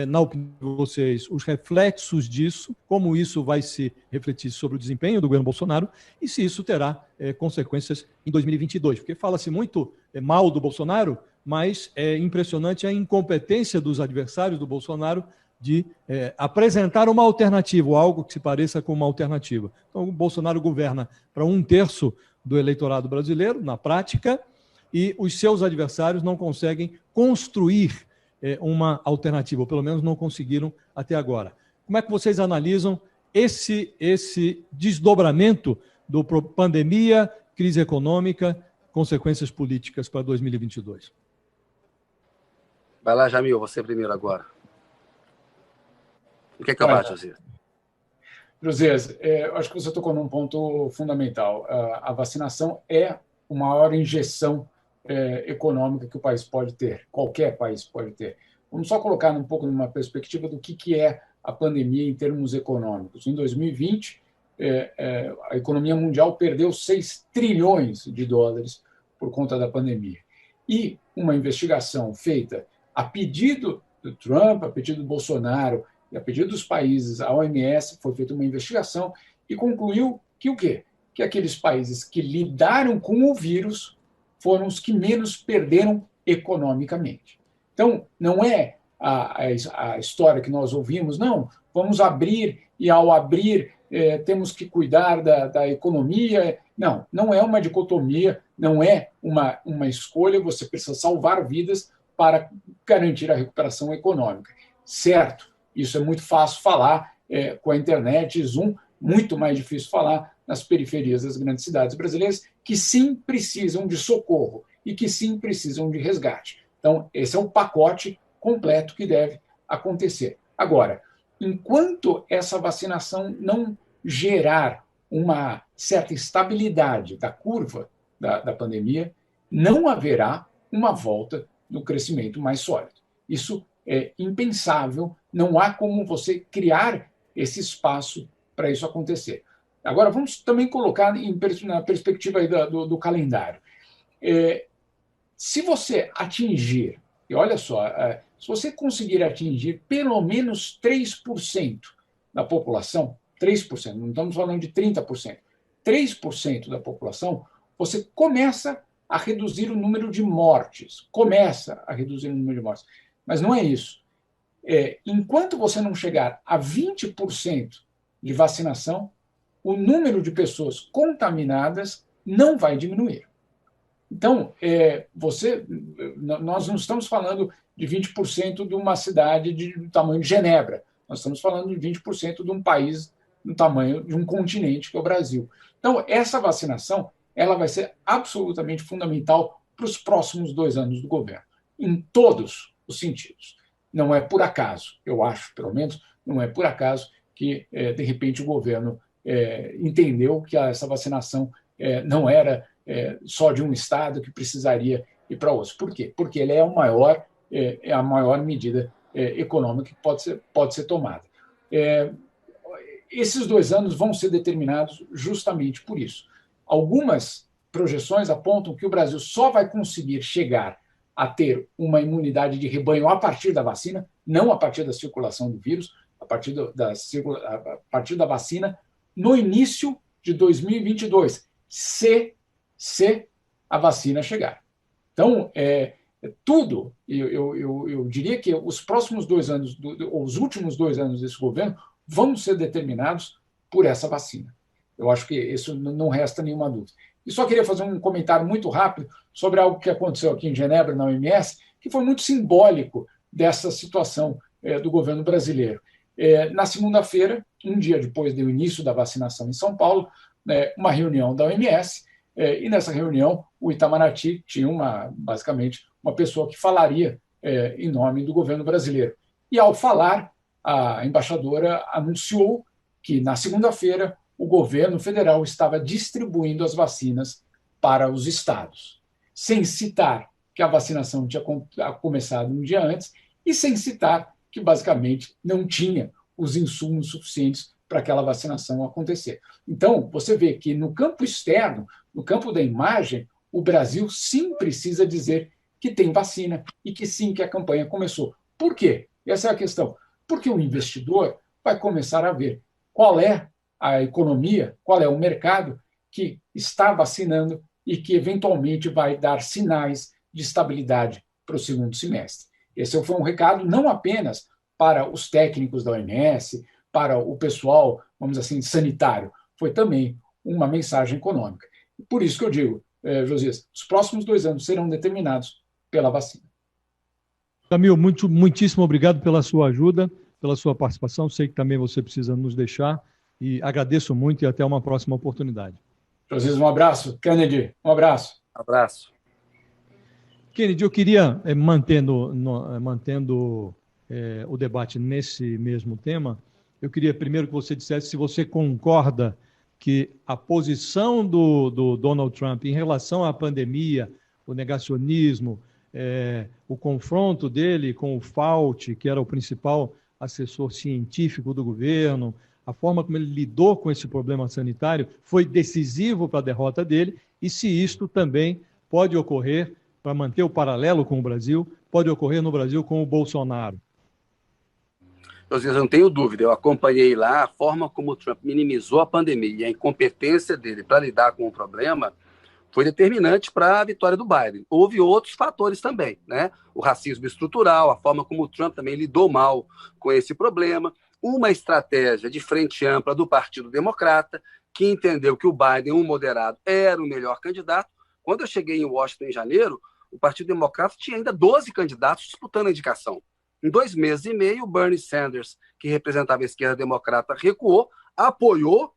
na opinião de vocês, os reflexos disso, como isso vai se refletir sobre o desempenho do governo Bolsonaro e se isso terá consequências em 2022? Porque fala-se muito mal do Bolsonaro, mas é impressionante a incompetência dos adversários do Bolsonaro de apresentar uma alternativa, ou algo que se pareça com uma alternativa. Então, o Bolsonaro governa para 1/3 do eleitorado brasileiro, na prática, e os seus adversários não conseguem construir uma alternativa, ou pelo menos não conseguiram até agora. Como é que vocês analisam esse desdobramento do pandemia, crise econômica, consequências políticas para 2022? Vai lá, Jamil, você primeiro agora. O que é que eu acho, Josias? Josias, acho que você tocou num ponto fundamental. A vacinação é a maior injeção econômica que o país pode ter, qualquer país pode ter. Vamos só colocar um pouco numa perspectiva do que é a pandemia em termos econômicos. Em 2020, a economia mundial perdeu 6 trilhões de dólares por conta da pandemia. E uma investigação feita a pedido do Trump, a pedido do Bolsonaro e a pedido dos países, a OMS, foi feita uma investigação e concluiu que o quê? Que aqueles países que lidaram com o vírus foram os que menos perderam economicamente. Então, não é a história que nós ouvimos, não, vamos abrir e, ao abrir, temos que cuidar da economia. Não, não é uma dicotomia, não é uma escolha, você precisa salvar vidas para garantir a recuperação econômica. Certo, isso é muito fácil falar com a internet, Zoom, muito mais difícil falar nas periferias das grandes cidades brasileiras, que sim precisam de socorro e que sim precisam de resgate. Então, esse é o pacote completo que deve acontecer. Agora, enquanto essa vacinação não gerar uma certa estabilidade da curva da pandemia, não haverá uma volta do crescimento mais sólido. Isso é impensável, não há como você criar esse espaço para isso acontecer. Agora, vamos também colocar na perspectiva aí do calendário. Se você atingir, e olha só, se você conseguir atingir pelo menos 3% da população, 3%, não estamos falando de 30%, 3% da população, você começa a reduzir o número de mortes. Mas não é isso. Enquanto você não chegar a 20% de vacinação, o número de pessoas contaminadas não vai diminuir. Então, nós não estamos falando de 20% de uma cidade do tamanho de Genebra. Nós estamos falando de 20% de um país do tamanho de um continente, que é o Brasil. Então, essa vacinação ela vai ser absolutamente fundamental para os próximos 2 anos do governo, em todos os sentidos. Não é por acaso, eu acho, pelo menos, não é por acaso que, de repente, o governo entendeu que essa vacinação não era só de um estado que precisaria ir para outros. Por quê? Porque ele é a maior medida econômica que pode ser tomada. Esses 2 anos vão ser determinados justamente por isso. Algumas projeções apontam que o Brasil só vai conseguir chegar a ter uma imunidade de rebanho a partir da vacina, não a partir da circulação do vírus, a partir da vacina, no início de 2022, se a vacina chegar. Então, tudo, eu diria que os próximos 2 anos, ou os últimos 2 anos desse governo, vão ser determinados por essa vacina. Eu acho que isso não resta nenhuma dúvida. E só queria fazer um comentário muito rápido sobre algo que aconteceu aqui em Genebra, na OMS, que foi muito simbólico dessa situação do governo brasileiro. Na segunda-feira, um dia depois do início da vacinação em São Paulo, uma reunião da OMS, e nessa reunião o Itamaraty tinha basicamente uma pessoa que falaria em nome do governo brasileiro. E, ao falar, a embaixadora anunciou que, na segunda-feira, o governo federal estava distribuindo as vacinas para os estados, sem citar que a vacinação tinha começado um dia antes e sem citar que, basicamente, não tinha os insumos suficientes para aquela vacinação acontecer. Então, você vê que no campo externo, no campo da imagem, o Brasil sim precisa dizer que tem vacina e que sim, que a campanha começou. Por quê? Essa é a questão. Porque o investidor vai começar a ver qual é a economia, qual é o mercado que está vacinando e que, eventualmente, vai dar sinais de estabilidade para o segundo semestre. Esse foi um recado não apenas para os técnicos da OMS, para o pessoal, vamos dizer assim, sanitário, foi também uma mensagem econômica. Por isso que eu digo, Josias, os próximos 2 anos serão determinados pela vacina. Jamil, muitíssimo obrigado pela sua ajuda, pela sua participação. Sei que também você precisa nos deixar e agradeço muito e até uma próxima oportunidade. Josias, um abraço. Kennedy, um abraço. Abraço. Kennedy, eu queria, mantendo o debate nesse mesmo tema, eu queria primeiro que você dissesse se você concorda que a posição do Donald Trump em relação à pandemia, o negacionismo, o confronto dele com o Fauci, que era o principal assessor científico do governo, a forma como ele lidou com esse problema sanitário foi decisivo para a derrota dele, e se isto também pode ocorrer, para manter o paralelo com o Brasil, pode ocorrer no Brasil com o Bolsonaro. Eu não tenho dúvida, eu acompanhei lá a forma como o Trump minimizou a pandemia e a incompetência dele para lidar com o problema foi determinante para a vitória do Biden. Houve outros fatores também, né? O racismo estrutural, a forma como o Trump também lidou mal com esse problema, uma estratégia de frente ampla do Partido Democrata, que entendeu que o Biden, um moderado, era o melhor candidato. Quando eu cheguei em Washington em janeiro, o Partido Democrata tinha ainda 12 candidatos disputando a indicação. Em 2 meses e meio, o Bernie Sanders, que representava a esquerda democrata, recuou, apoiou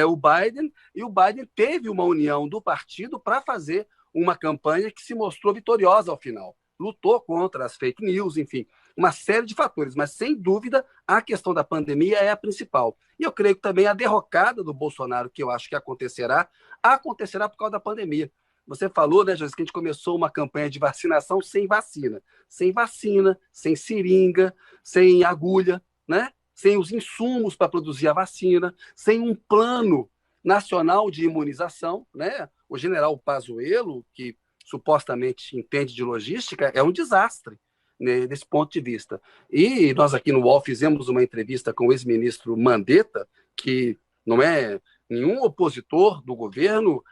o Biden, e o Biden teve uma união do partido para fazer uma campanha que se mostrou vitoriosa ao final. Lutou contra as fake news, enfim, uma série de fatores, mas sem dúvida a questão da pandemia é a principal. E eu creio que também a derrocada do Bolsonaro, que eu acho que acontecerá por causa da pandemia. Você falou, né, José, que a gente começou uma campanha de vacinação sem vacina, sem seringa, sem agulha, né? Sem os insumos para produzir a vacina, sem um plano nacional de imunização, né? O general Pazuello, que supostamente entende de logística, é um desastre, né, desse ponto de vista. E nós aqui no UOL fizemos uma entrevista com o ex-ministro Mandetta, que não é nenhum opositor do governo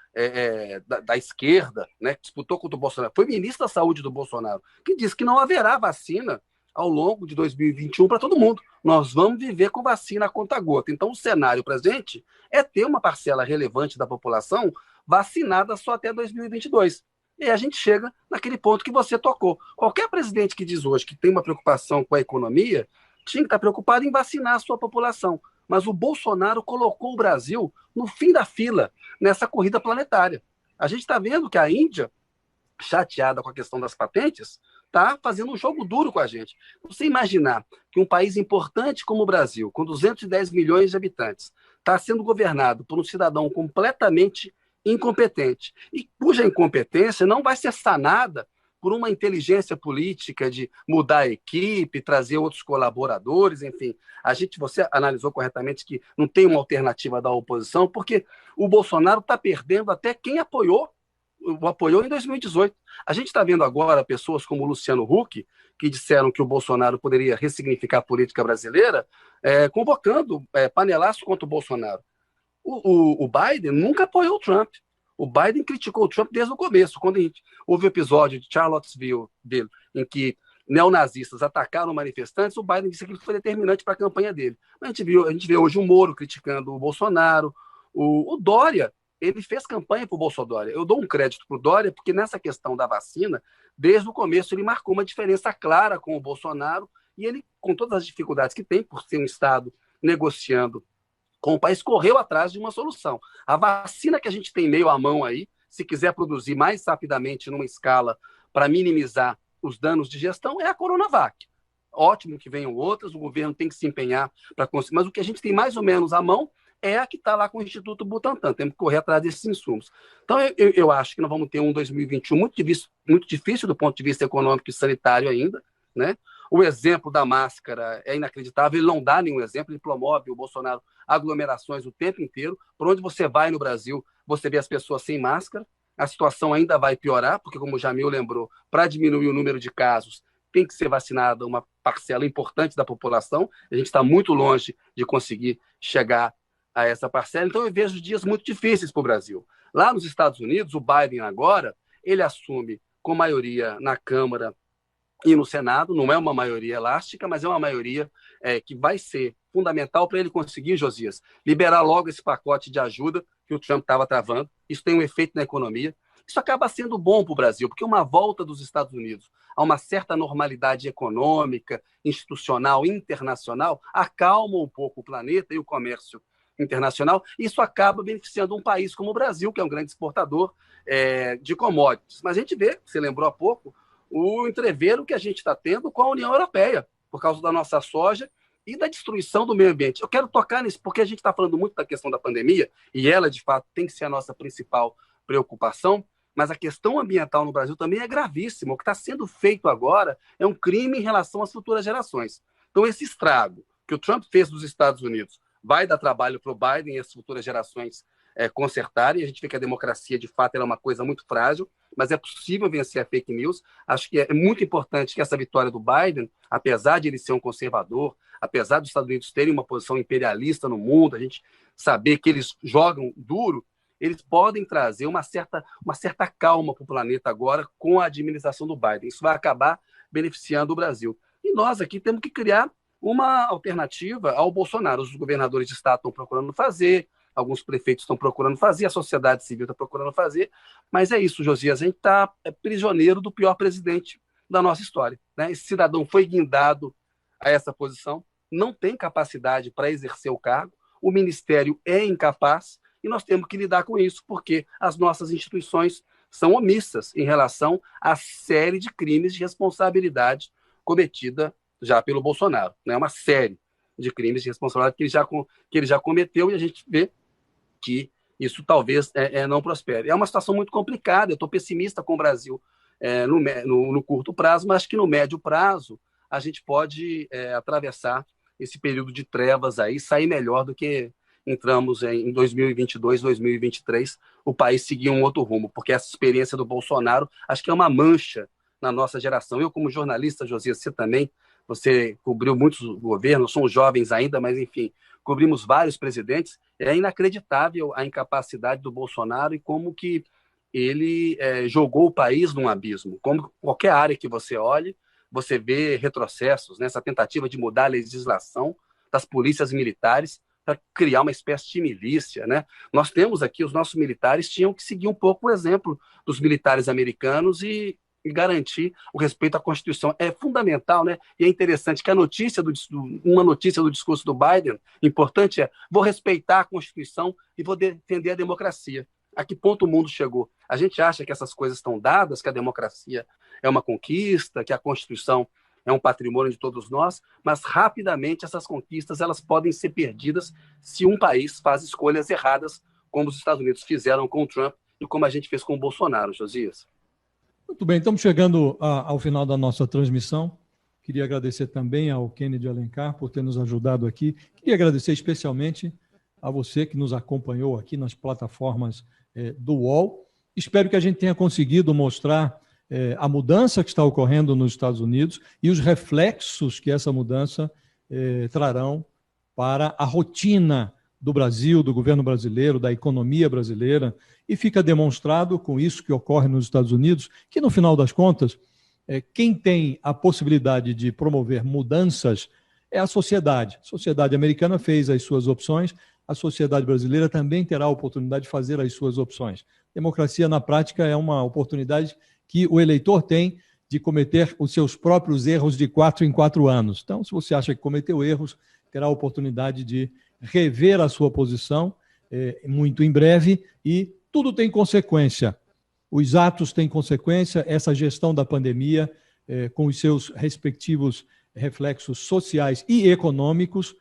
da esquerda, né, que disputou contra o Bolsonaro, foi ministro da Saúde do Bolsonaro, que disse que não haverá vacina ao longo de 2021 para todo mundo. Nós vamos viver com vacina a conta-gota. Então, o cenário presente é ter uma parcela relevante da população vacinada só até 2022. E aí a gente chega naquele ponto que você tocou. Qualquer presidente que diz hoje que tem uma preocupação com a economia tinha que estar preocupado em vacinar a sua população. Mas o Bolsonaro colocou o Brasil no fim da fila nessa corrida planetária. A gente está vendo que a Índia, chateada com a questão das patentes, está fazendo um jogo duro com a gente. Você imaginar que um país importante como o Brasil, com 210 milhões de habitantes, está sendo governado por um cidadão completamente incompetente, e cuja incompetência não vai ser sanada por uma inteligência política de mudar a equipe, trazer outros colaboradores, enfim. Você analisou corretamente que não tem uma alternativa da oposição, porque o Bolsonaro está perdendo até quem o apoiou em 2018. A gente está vendo agora pessoas como o Luciano Huck, que disseram que o Bolsonaro poderia ressignificar a política brasileira, convocando panelaço contra o Bolsonaro. O Biden nunca apoiou o Trump. O Biden criticou o Trump desde o começo. Quando houve o episódio de Charlottesville, em que neonazistas atacaram manifestantes, o Biden disse que isso foi determinante para a campanha dele. A gente vê hoje o Moro criticando o Bolsonaro. O Dória, ele fez campanha para o Bolsonaro. Eu dou um crédito para o Dória, porque nessa questão da vacina, desde o começo, ele marcou uma diferença clara com o Bolsonaro, e ele, com todas as dificuldades que tem, por ser um Estado negociando com o país, correu atrás de uma solução. A vacina que a gente tem meio à mão aí, se quiser produzir mais rapidamente numa escala para minimizar os danos de gestão é a Coronavac. Ótimo que venham outras, o governo tem que se empenhar para conseguir, mas o que a gente tem mais ou menos à mão é a que está lá com o Instituto Butantan, temos que correr atrás desses insumos. Então, eu acho que nós vamos ter um 2021 muito difícil do ponto de vista econômico e sanitário ainda, né? O exemplo da máscara é inacreditável, ele não dá nenhum exemplo, ele promove, o Bolsonaro, aglomerações o tempo inteiro. Por onde você vai no Brasil, você vê as pessoas sem máscara, a situação ainda vai piorar, porque, como o Jamil lembrou, para diminuir o número de casos, tem que ser vacinada uma parcela importante da população, a gente está muito longe de conseguir chegar a essa parcela, então eu vejo dias muito difíceis para o Brasil. Lá nos Estados Unidos, o Biden agora, ele assume com maioria na Câmara e no Senado, não é uma maioria elástica, mas é uma maioria que vai ser fundamental para ele conseguir, Josias, liberar logo esse pacote de ajuda que o Trump estava travando. Isso tem um efeito na economia. Isso acaba sendo bom para o Brasil, porque uma volta dos Estados Unidos a uma certa normalidade econômica, institucional, internacional, acalma um pouco o planeta e o comércio internacional. Isso acaba beneficiando um país como o Brasil, que é um grande exportador de commodities. Mas a gente vê, você lembrou há pouco, o entreveiro que a gente está tendo com a União Europeia, por causa da nossa soja e da destruição do meio ambiente. Eu quero tocar nisso, porque a gente está falando muito da questão da pandemia, e ela, de fato, tem que ser a nossa principal preocupação, mas a questão ambiental no Brasil também é gravíssima. O que está sendo feito agora é um crime em relação às futuras gerações. Então, esse estrago que o Trump fez nos Estados Unidos vai dar trabalho para o Biden e as futuras gerações consertarem. A gente vê que a democracia, de fato, é uma coisa muito frágil, mas é possível vencer a fake news. Acho que é muito importante que essa vitória do Biden, apesar de ele ser um conservador, apesar dos Estados Unidos terem uma posição imperialista no mundo, a gente saber que eles jogam duro, eles podem trazer uma certa calma para o planeta agora com a administração do Biden. Isso vai acabar beneficiando o Brasil. E nós aqui temos que criar uma alternativa ao Bolsonaro. Os governadores de estado estão procurando fazer, alguns prefeitos estão procurando fazer, a sociedade civil está procurando fazer, mas é isso, Josias, a gente está prisioneiro do pior presidente da nossa história, né? Esse cidadão foi guindado a essa posição, não tem capacidade para exercer o cargo, o ministério é incapaz, e nós temos que lidar com isso, porque as nossas instituições são omissas em relação à série de crimes de responsabilidade cometida já pelo Bolsonaro, né? Uma série de crimes de responsabilidade que ele já cometeu, e a gente vê que isso talvez não prospere. É uma situação muito complicada, eu estou pessimista com o Brasil no curto prazo, mas acho que no médio prazo a gente pode atravessar esse período de trevas aí, sair melhor do que entramos em 2022, 2023, o país seguir um outro rumo, porque essa experiência do Bolsonaro acho que é uma mancha na nossa geração. Eu, como jornalista, Josias, você também, você cobriu muitos governos, somos jovens ainda, mas enfim, cobrimos vários presidentes. É inacreditável a incapacidade do Bolsonaro e como que ele jogou o país num abismo. Como qualquer área que você olhe, você vê retrocessos, nessa tentativa de mudar a legislação das polícias militares para criar uma espécie de milícia, né? Nós temos aqui, os nossos militares tinham que seguir um pouco o exemplo dos militares americanos e garantir o respeito à Constituição. É fundamental, né? E é interessante que uma notícia do discurso do Biden, importante vou respeitar a Constituição e vou defender a democracia. A que ponto o mundo chegou? A gente acha que essas coisas estão dadas, que a democracia é uma conquista, que a Constituição é um patrimônio de todos nós, mas rapidamente essas conquistas elas podem ser perdidas se um país faz escolhas erradas, como os Estados Unidos fizeram com o Trump e como a gente fez com o Bolsonaro, Josias. Muito bem, estamos chegando ao final da nossa transmissão. Queria agradecer também ao Kennedy Alencar por ter nos ajudado aqui. Queria agradecer especialmente a você que nos acompanhou aqui nas plataformas do UOL. Espero que a gente tenha conseguido mostrar a mudança que está ocorrendo nos Estados Unidos e os reflexos que essa mudança trarão para a rotina do Brasil, do governo brasileiro, da economia brasileira, e fica demonstrado com isso que ocorre nos Estados Unidos, que no final das contas, quem tem a possibilidade de promover mudanças é a sociedade. A sociedade americana fez as suas opções, a sociedade brasileira também terá a oportunidade de fazer as suas opções. Democracia, na prática, é uma oportunidade que o eleitor tem de cometer os seus próprios erros de 4 em 4 anos. Então, se você acha que cometeu erros, terá a oportunidade de rever a sua posição muito em breve, e tudo tem consequência. Os atos têm consequência, essa gestão da pandemia com os seus respectivos reflexos sociais e econômicos,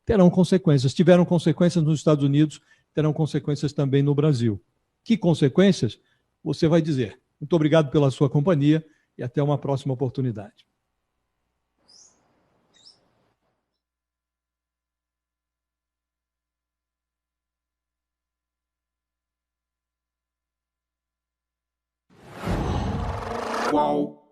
terão consequências. Tiveram consequências nos Estados Unidos, terão consequências também no Brasil. Que consequências? Você vai dizer. Muito obrigado pela sua companhia e até uma próxima oportunidade. Wow.